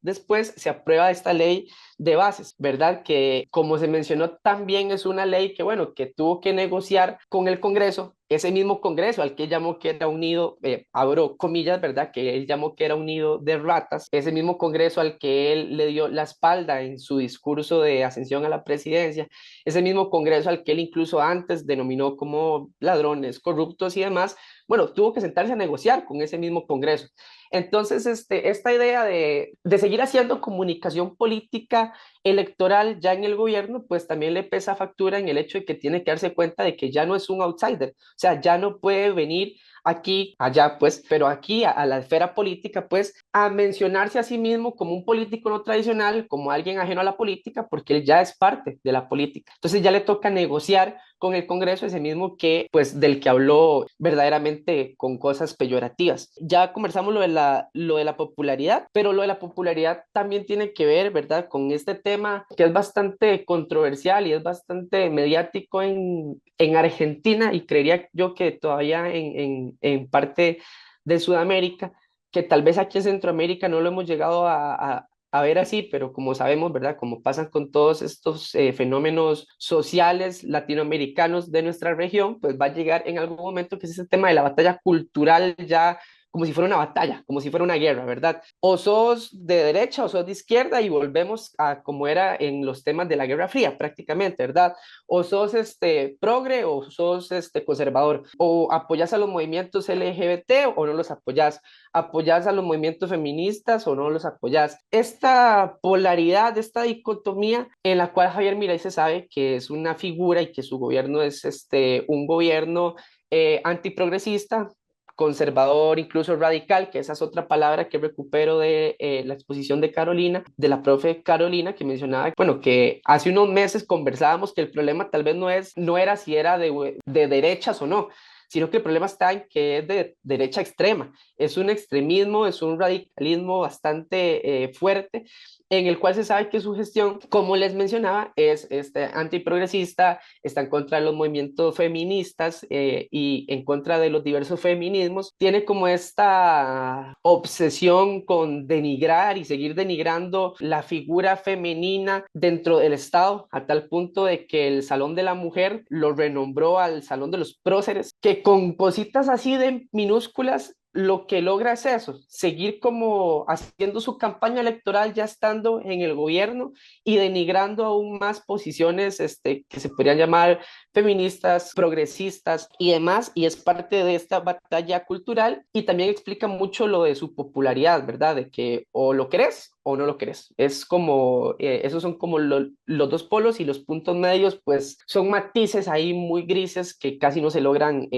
después se aprueba esta ley de bases, ¿verdad? Que como se mencionó también es una ley que, bueno, que tuvo que negociar con el Congreso, ese mismo Congreso al que él llamó que era un nido, abro comillas, ¿verdad? Que él llamó que era un nido de ratas, ese mismo Congreso al que él le dio la espalda en su discurso de ascensión a la presidencia, ese mismo Congreso al que él incluso antes denominó como ladrones, corruptos y demás, bueno, tuvo que sentarse a negociar con ese mismo Congreso. Entonces, esta idea de seguir haciendo comunicación política electoral ya en el gobierno, pues también le pesa factura en el hecho de que tiene que darse cuenta de que ya no es un outsider, o sea, ya no puede venir aquí, allá, pues, pero aquí a la esfera política, pues, a mencionarse a sí mismo como un político no tradicional, como alguien ajeno a la política, porque él ya es parte de la política. Entonces ya le toca negociar con el Congreso, ese mismo que, pues, del que habló verdaderamente con cosas peyorativas. Ya conversamos lo de la popularidad, pero lo de la popularidad también tiene que ver, ¿verdad?, con este tema que es bastante controversial y es bastante mediático en Argentina, y creería yo que todavía en parte de Sudamérica, que tal vez aquí en Centroamérica no lo hemos llegado a ver así, pero como sabemos, ¿verdad? Como pasan con todos estos fenómenos sociales latinoamericanos de nuestra región, pues va a llegar en algún momento que es ese tema de la batalla cultural ya como si fuera una batalla, como si fuera una guerra, ¿verdad? O sos de derecha o sos de izquierda y volvemos a como era en los temas de la Guerra Fría prácticamente, ¿verdad? O sos progre o sos conservador, o apoyas a los movimientos LGBT o no los apoyas, apoyas a los movimientos feministas o no los apoyas. Esta polaridad, esta dicotomía en la cual Javier Milei se sabe que es una figura y que su gobierno es un gobierno antiprogresista, conservador, incluso radical, que esa es otra palabra que recupero de la exposición de Carolina, de la profe Carolina, que mencionaba, bueno, que hace unos meses conversábamos que el problema tal vez no era si era de derechas o no, sino que el problema está en que es de derecha extrema, es un extremismo, es un radicalismo bastante fuerte, en el cual se sabe que su gestión, como les mencionaba, es antiprogresista, está en contra de los movimientos feministas y en contra de los diversos feminismos. Tiene como esta obsesión con denigrar y seguir denigrando la figura femenina dentro del Estado, a tal punto de que el Salón de la Mujer lo renombró al Salón de los Próceres, que con cositas así de minúsculas lo que logra es eso, seguir como haciendo su campaña electoral ya estando en el gobierno y denigrando aún más posiciones que se podrían llamar feministas, progresistas y demás, y es parte de esta batalla cultural y también explica mucho lo de su popularidad, ¿verdad? De que o lo crees o no lo crees. Es como, esos son como los 2 polos, y los puntos medios, pues son matices ahí muy grises que casi no se logran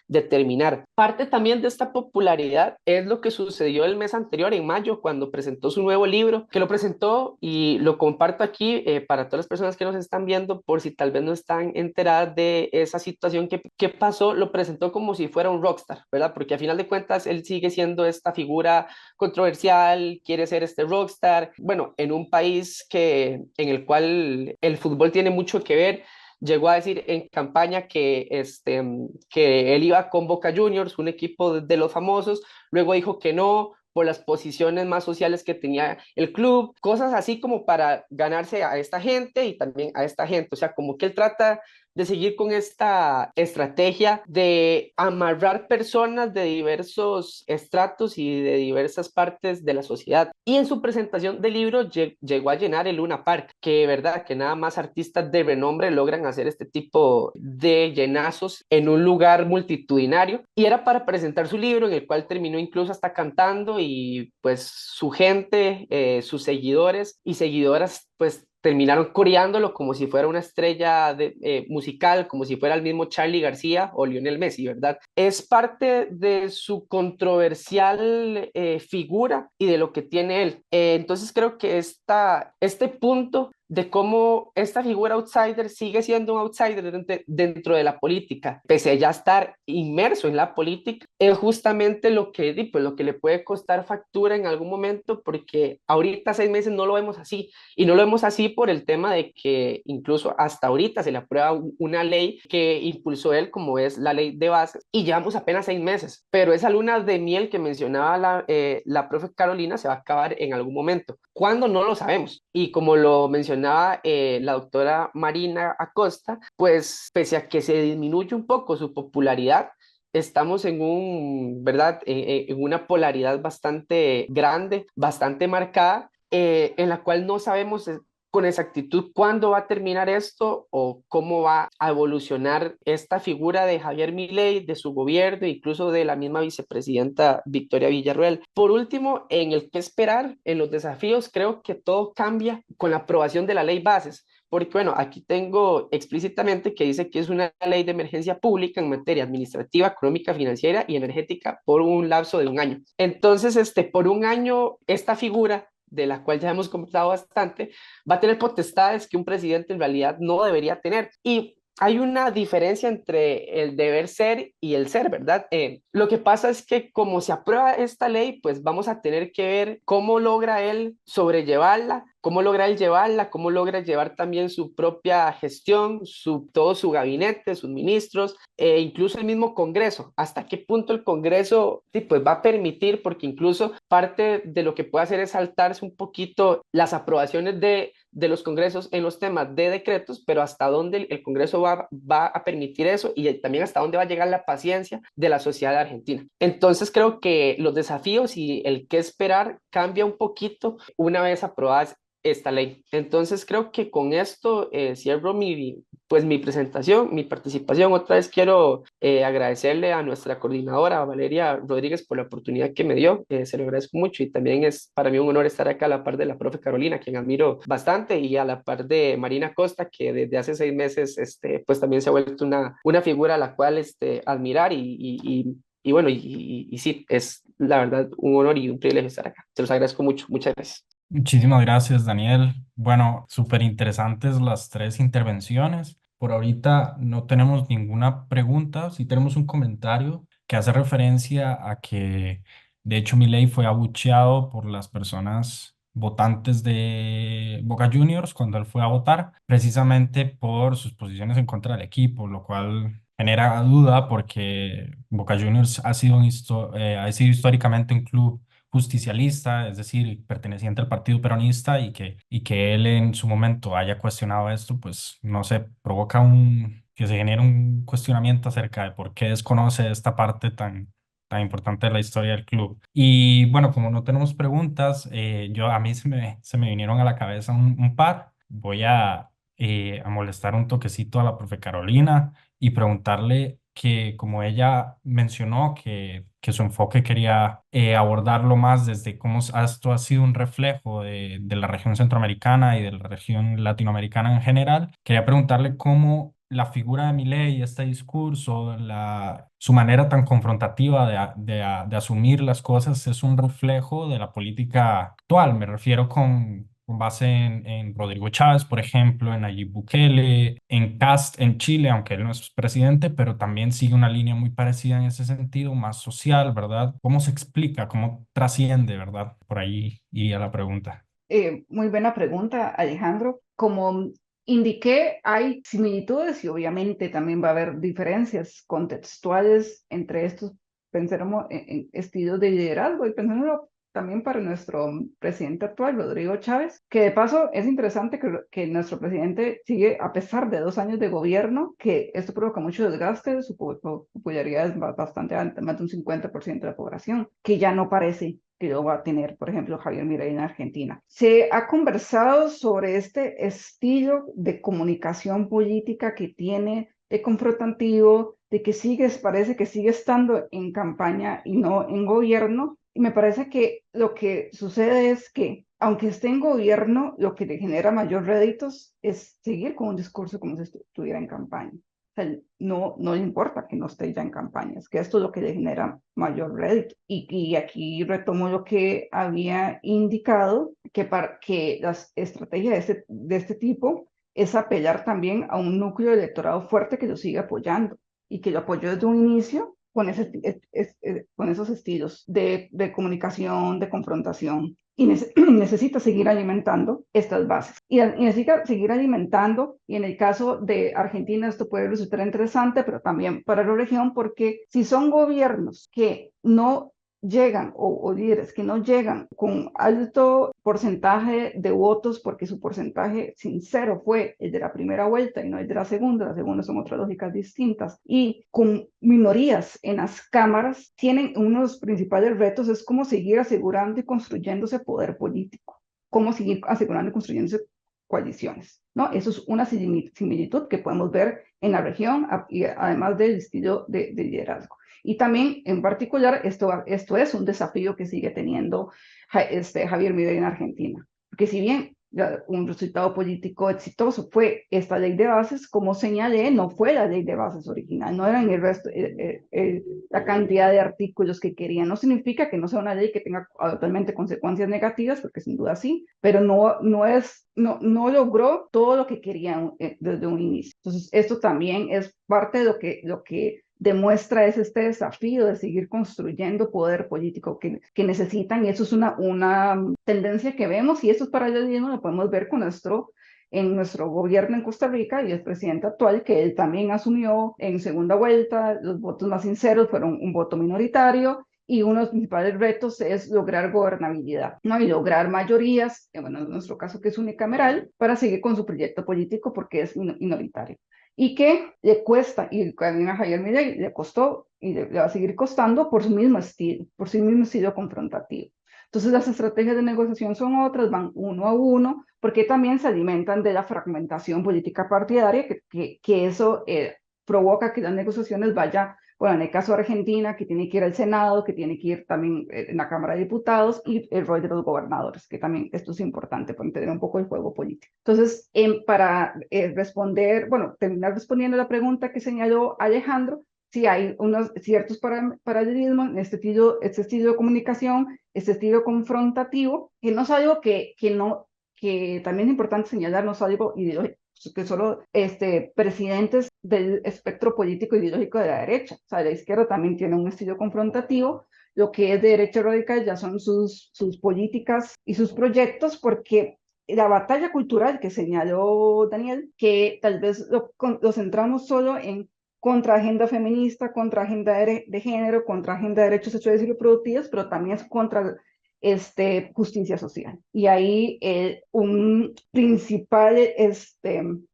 determinar. Parte también de esta popularidad es lo que sucedió el mes anterior, en mayo, cuando presentó su nuevo libro, que lo presentó y lo comparto aquí para todas las personas que nos están viendo, por si tal vez no están enteradas de esa situación que pasó, lo presentó como si fuera un rockstar, ¿verdad? Porque a final de cuentas él sigue siendo esta figura controversial, quiere ser este rockstar, bueno, en un país en el cual el fútbol tiene mucho que ver. Llegó a decir en campaña que él iba con Boca Juniors, un equipo de los famosos, luego dijo que no por las posiciones más sociales que tenía el club, cosas así como para ganarse a esta gente y también a esta gente, o sea, como que él trata de seguir con esta estrategia de amarrar personas de diversos estratos y de diversas partes de la sociedad. Y en su presentación del libro llegó a llenar el Luna Park, que verdad que nada más artistas de renombre logran hacer este tipo de llenazos en un lugar multitudinario. Y era para presentar su libro, en el cual terminó incluso hasta cantando, y pues su gente, sus seguidores y seguidoras, pues terminaron coreándolo como si fuera una estrella musical, como si fuera el mismo Charly García o Lionel Messi, ¿verdad? Es parte de su controversial figura y de lo que tiene él. Entonces creo que este punto de cómo esta figura outsider sigue siendo un outsider dentro de la política, pese a ya estar inmerso en la política, es justamente pues, lo que le puede costar factura en algún momento, porque ahorita 6 meses no lo vemos así, y no lo vemos así por el tema de que incluso hasta ahorita se le aprueba una ley que impulsó él, como es la ley de bases, y llevamos apenas 6 meses, pero esa luna de miel que mencionaba la profe Carolina se va a acabar en algún momento. ¿Cuándo? No lo sabemos. Y como lo mencionaba la doctora Marina Acosta, pues pese a que se disminuye un poco su popularidad, estamos ¿verdad? En una polaridad bastante grande, bastante marcada, en la cual no sabemos con exactitud cuándo va a terminar esto o cómo va a evolucionar esta figura de Javier Milei, de su gobierno, incluso de la misma vicepresidenta Victoria Villarruel. Por último, en el que esperar, en los desafíos, creo que todo cambia con la aprobación de la ley bases. Porque, bueno, aquí tengo explícitamente que dice que es una ley de emergencia pública en materia administrativa, económica, financiera y energética por un lapso de un año. Entonces, por un año, esta figura, de la cual ya hemos conversado bastante, va a tener potestades que un presidente en realidad no debería tener. Y hay una diferencia entre el deber ser y el ser, ¿verdad? Lo que pasa es que como se aprueba esta ley, pues vamos a tener que ver cómo logra él sobrellevarla, cómo logra él llevarla, cómo logra llevar también su propia gestión, todo su gabinete, sus ministros, incluso el mismo Congreso. Hasta qué punto el Congreso sí, pues va a permitir, porque incluso parte de lo que puede hacer es saltarse un poquito las aprobaciones de los congresos en los temas de decretos, pero hasta dónde el Congreso va a permitir eso, y también hasta dónde va a llegar la paciencia de la sociedad argentina. Entonces creo que los desafíos y el qué esperar cambia un poquito una vez aprobada esta ley. Entonces creo que con esto cierro pues mi presentación, mi participación. Otra vez quiero agradecerle a nuestra coordinadora Valeria Rodríguez por la oportunidad que me dio. Se lo agradezco mucho, y también es para mí un honor estar acá a la par de la profe Carolina, quien admiro bastante, y a la par de Marina Costa, que desde hace 6 meses pues también se ha vuelto una figura a la cual admirar, y bueno, y sí, es la verdad un honor y un privilegio estar acá. Se los agradezco mucho. Muchas gracias. Muchísimas gracias, Daniel. Bueno, súper interesantes las tres intervenciones. Por ahorita no tenemos ninguna pregunta, sí tenemos un comentario que hace referencia a que, de hecho, Milei fue abucheado por las personas votantes de Boca Juniors cuando él fue a votar, precisamente por sus posiciones en contra del equipo, lo cual genera duda porque Boca Juniors ha sido históricamente un club justicialista, es decir, perteneciente al partido peronista, y que él en su momento haya cuestionado esto, pues no sé, provoca que se genere un cuestionamiento acerca de por qué desconoce esta parte tan importante de la historia del club. Y bueno, como no tenemos preguntas, a mí se me vinieron a la cabeza un par. Voy a molestar un toquecito a la profe Carolina y preguntarle que como ella mencionó que su enfoque quería abordarlo más desde cómo esto ha sido un reflejo de la región centroamericana y de la región latinoamericana en general, quería preguntarle cómo la figura de Milei, este discurso, su manera tan confrontativa de asumir las cosas es un reflejo de la política actual. Me refiero con base en Rodrigo Chávez, por ejemplo, en Nayib Bukele, en Kast en Chile, aunque él no es presidente, pero también sigue una línea muy parecida en ese sentido, más social, ¿verdad? ¿Cómo se explica, cómo trasciende, ¿verdad? Por ahí iría la pregunta. Muy buena pregunta, Alejandro. Como indiqué, hay similitudes y obviamente también va a haber diferencias contextuales entre estos, pensemos en estilos de liderazgo y pensándolo también para nuestro presidente actual, Rodrigo Chávez, que de paso es interesante que nuestro presidente sigue, a pesar de 2 años de gobierno, que esto provoca mucho desgaste, su popularidad es bastante alta, más de un 50% de la población, que ya no parece que lo va a tener, por ejemplo, Javier Milei en Argentina. Se ha conversado sobre este estilo de comunicación política que tiene, de confrontativo, de que parece que sigue estando en campaña y no en gobierno. Y me parece que lo que sucede es que, aunque esté en gobierno, lo que le genera mayor réditos es seguir con un discurso como si estuviera en campaña. O sea, no le importa que no esté ya en campaña, es que esto es lo que le genera mayor rédito. Y aquí retomo lo que había indicado, que las estrategias de este tipo es apelar también a un núcleo de electorado fuerte que lo sigue apoyando y que lo apoyó desde un inicio con, con esos estilos de comunicación, de confrontación. Y necesita seguir alimentando estas bases. Y necesita seguir alimentando, y en el caso de Argentina esto puede resultar interesante, pero también para la región, porque si son gobiernos que no llegan o líderes que no llegan con alto porcentaje de votos porque su porcentaje sincero fue el de la primera vuelta y no el de la segunda son otras lógicas distintas, y con minorías en las cámaras, tienen uno de los principales retos es cómo seguir asegurando y construyéndose poder político, cómo seguir asegurando y construyéndose coaliciones, ¿no? Eso es una similitud que podemos ver en la región, y además del estilo de liderazgo. Y también, en particular, esto es un desafío que sigue teniendo Javier Milei en Argentina. Porque si bien un resultado político exitoso fue esta ley de bases, como señalé, no fue la ley de bases original, no eran el resto, la cantidad de artículos que querían. No significa que no sea una ley que tenga totalmente consecuencias negativas, porque sin duda sí, pero no logró todo lo que querían desde un inicio. Entonces, esto también es parte de lo que demuestra este desafío de seguir construyendo poder político que necesitan, y eso es una tendencia que vemos, y estos paralelismos lo podemos ver en nuestro gobierno en Costa Rica y el presidente actual, que él también asumió en segunda vuelta. Los votos más sinceros fueron un voto minoritario, y uno de los principales retos es lograr gobernabilidad, ¿no? Y lograr mayorías, bueno, en nuestro caso que es unicameral, para seguir con su proyecto político porque es minoritario. Y que le cuesta, y también a Javier Milei le costó y le va a seguir costando por su mismo estilo confrontativo. Entonces las estrategias de negociación son otras, van uno a uno, porque también se alimentan de la fragmentación política partidaria, que eso provoca que las negociaciones vayan, bueno, en el caso de Argentina, que tiene que ir al Senado, que tiene que ir también en la Cámara de Diputados, y el rol de los gobernadores, que también esto es importante para entender un poco el juego político. Entonces, para terminar respondiendo la pregunta que señaló Alejandro, sí hay unos ciertos paralelismos en este estilo de comunicación, este estilo confrontativo, que no es algo que también es importante señalar, no es algo ideológico, que solo presidentes del espectro político ideológico de la derecha. O sea, la izquierda también tiene un estilo confrontativo. Lo que es de derecha radical ya son sus políticas y sus proyectos, porque la batalla cultural que señaló Daniel, que tal vez lo centramos solo en contra agenda feminista, contra agenda de género, contra agenda de derechos sexuales y reproductivos, pero también es contra justicia social. Y ahí un principal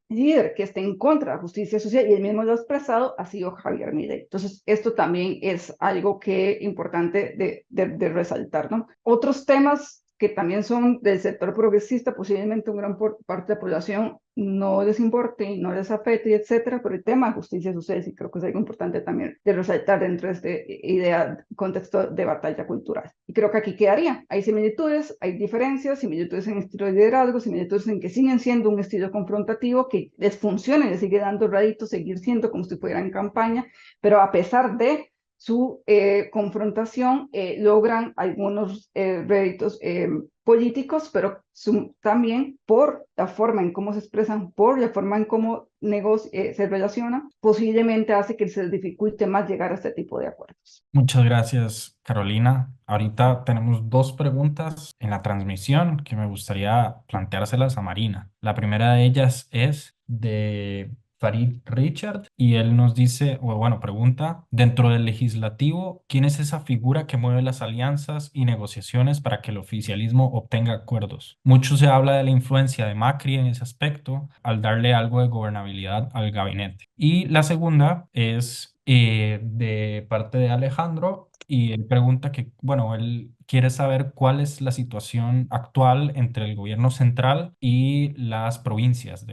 líder que esté en contra de la justicia social, y él mismo lo ha expresado, ha sido Javier Milei. Entonces, esto también es algo que es importante de resaltar, ¿no? Otros temas que también son del sector progresista, posiblemente una gran parte de la población no les importe, no les afecte, etcétera, pero el tema de justicia social sí creo que es algo importante también de resaltar dentro de este contexto de batalla cultural. Y creo que aquí quedaría. Hay similitudes, hay diferencias, similitudes en estilo de liderazgo, similitudes en que siguen siendo un estilo confrontativo que les funciona y les sigue dando rédito seguir siendo como si fuera en campaña, pero a pesar de su confrontación, logran algunos réditos políticos, pero también por la forma en cómo se expresan, por la forma en cómo se relacionan, posiblemente hace que se les dificulte más llegar a este tipo de acuerdos. Muchas gracias, Carolina. Ahorita tenemos dos preguntas en la transmisión que me gustaría planteárselas a Marina. La primera de ellas es de Farid Richard, y él nos dice, o bueno, pregunta, dentro del legislativo, ¿quién es esa figura que mueve las alianzas y negociaciones para que el oficialismo obtenga acuerdos? Mucho se habla de la influencia de Macri en ese aspecto al darle algo de gobernabilidad al gabinete. Y la segunda es de parte de Alejandro, y él pregunta que, bueno, él quiere saber cuál es la situación actual entre el gobierno central y las provincias,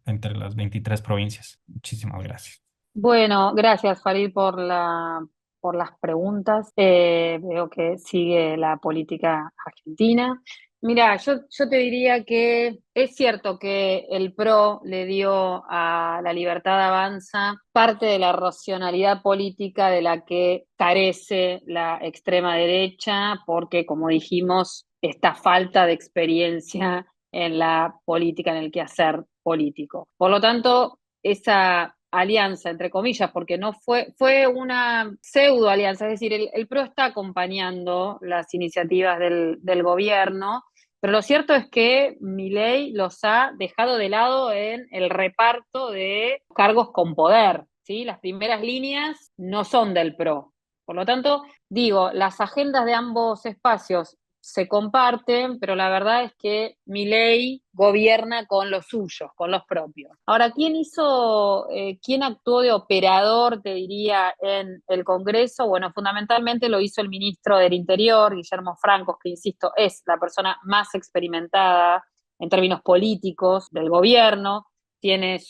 entre las 23 provincias. Muchísimas gracias. Bueno, gracias Farid por las preguntas. Veo que sigue la política argentina. Mira, yo te diría que es cierto que el PRO le dio a la Libertad Avanza parte de la racionalidad política de la que carece la extrema derecha, porque como dijimos, esta falta de experiencia en la política, en el quehacer político. Por lo tanto, esa alianza, entre comillas, porque no fue una pseudo alianza, es decir, el PRO está acompañando las iniciativas del gobierno, pero lo cierto es que Milei los ha dejado de lado en el reparto de cargos con poder, ¿sí? Las primeras líneas no son del PRO. Por lo tanto, digo, las agendas de ambos espacios se comparten, pero la verdad es que Milei gobierna con los suyos, con los propios. Ahora, quién actuó de operador, te diría, en el Congreso? Bueno, fundamentalmente lo hizo el ministro del Interior, Guillermo Francos, que insisto, es la persona más experimentada en términos políticos del gobierno, tiene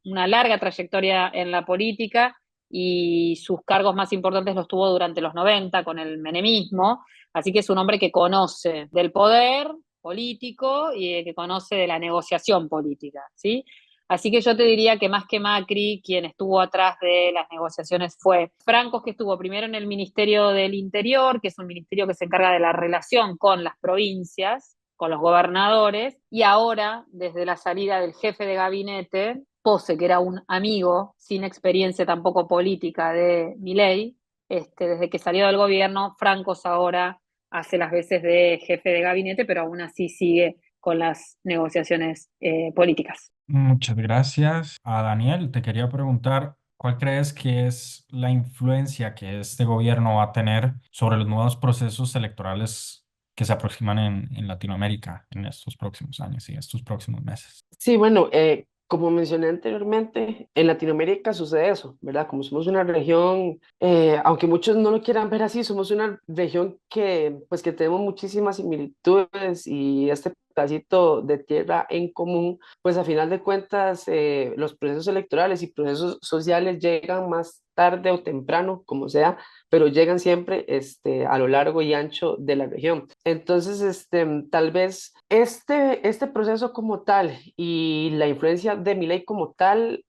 una larga trayectoria en la política y sus cargos más importantes los tuvo durante los 90 con el menemismo. Así que es un hombre que conoce del poder político y que conoce de la negociación política, ¿sí? Así que yo te diría que más que Macri, quien estuvo atrás de las negociaciones fue Francos, que estuvo primero en el Ministerio del Interior, que es un ministerio que se encarga de la relación con las provincias, con los gobernadores, y ahora, desde la salida del jefe de gabinete, Pose, que era un amigo sin experiencia tampoco política de Milei, desde que salió del gobierno, Francos ahora hace las veces de jefe de gabinete, pero aún así sigue con las negociaciones políticas. Muchas gracias. A Daniel, te quería preguntar, ¿cuál crees que es la influencia que este gobierno va a tener sobre los nuevos procesos electorales que se aproximan en Latinoamérica en estos próximos años y estos próximos meses? Sí, bueno, como mencioné anteriormente, en Latinoamérica sucede eso, ¿verdad? Como somos una región, aunque muchos no lo quieran ver así, somos una región pues, que tenemos muchísimas similitudes y este pedacito de tierra en común, pues a final de cuentas los procesos electorales y procesos sociales llegan más tarde o temprano, como sea, pero llegan siempre a lo largo y ancho de la región. Entonces, tal vez este proceso como tal y la influencia de Milei como tal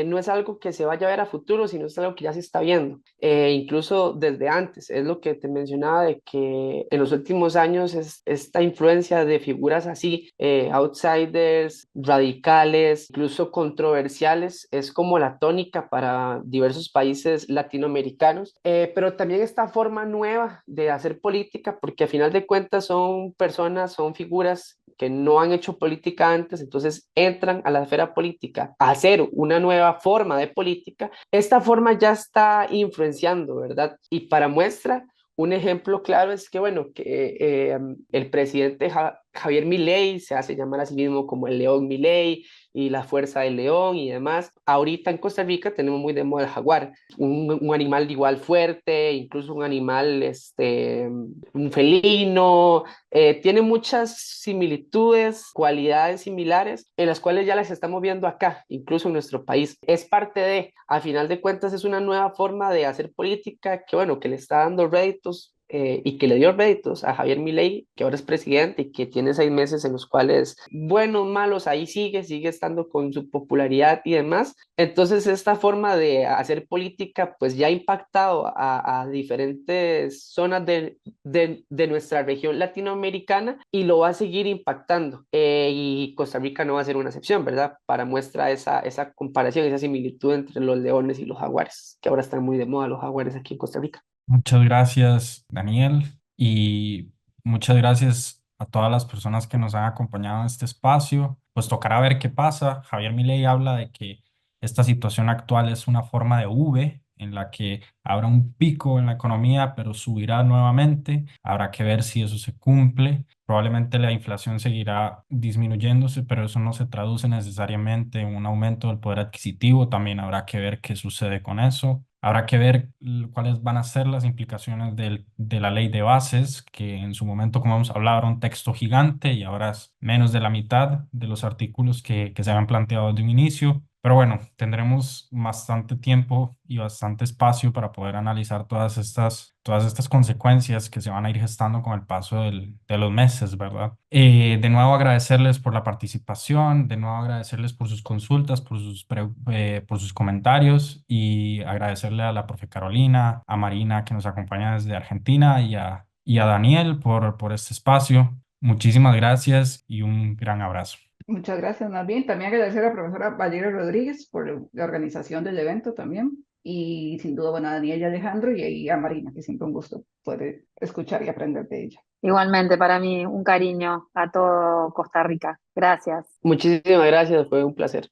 no es algo que se vaya a ver a futuro, sino es algo que ya se está viendo, incluso desde antes. Es lo que te mencionaba de que en los últimos años esta influencia de figuras así, outsiders, radicales, incluso controversiales, es como la tónica para diversos países latinoamericanos, pero también esta forma nueva de hacer política, porque a final de cuentas son personas, son figuras que no han hecho política antes, entonces entran a la esfera política a hacer una nueva forma de política. Esta forma ya está influenciando, ¿verdad? Y para muestra, un ejemplo claro es que, bueno, que el presidente Javier Milei se hace llamar a sí mismo como el León Milei y la Fuerza del León y demás. Ahorita en Costa Rica tenemos muy de moda el jaguar, un animal igual fuerte, incluso un animal, un felino, tiene muchas similitudes, cualidades similares, en las cuales ya las estamos viendo acá, incluso en nuestro país. Es parte de, a final de cuentas, es una nueva forma de hacer política que, bueno, que le está dando réditos y que le dio réditos a Javier Milei, que ahora es presidente y que tiene 6 meses en los cuales, buenos, malos, ahí sigue estando con su popularidad y demás. Entonces, esta forma de hacer política, pues ya ha impactado a diferentes zonas de nuestra región latinoamericana y lo va a seguir impactando. Y Costa Rica no va a ser una excepción, ¿verdad? Para muestra esa comparación, esa similitud entre los leones y los jaguares, que ahora están muy de moda los jaguares aquí en Costa Rica. Muchas gracias, Daniel, y muchas gracias a todas las personas que nos han acompañado en este espacio. Pues tocará ver qué pasa. Javier Milei habla de que esta situación actual es una forma de V en la que habrá un pico en la economía, pero subirá nuevamente. Habrá que ver si eso se cumple. Probablemente la inflación seguirá disminuyéndose, pero eso no se traduce necesariamente en un aumento del poder adquisitivo. También habrá que ver qué sucede con eso. Habrá que ver cuáles van a ser las implicaciones de la ley de bases, que en su momento, como hemos hablado, era un texto gigante y ahora es menos de la mitad de los artículos que se habían planteado desde un inicio. Pero bueno, tendremos bastante tiempo y bastante espacio para poder analizar todas estas consecuencias que se van a ir gestando con el paso de los meses, ¿verdad? De nuevo agradecerles por la participación, de nuevo agradecerles por sus consultas, por sus comentarios y agradecerle a la profe Carolina, a Marina que nos acompaña desde Argentina y a Daniel por este espacio. Muchísimas gracias y un gran abrazo. Muchas gracias, más bien. También agradecer a la profesora Valeria Rodríguez por la organización del evento también. Y sin duda, bueno, a Daniel y a Alejandro y a Marina, que siempre un gusto poder escuchar y aprender de ella. Igualmente, para mí, un cariño a todo Costa Rica. Gracias. Muchísimas gracias, fue un placer.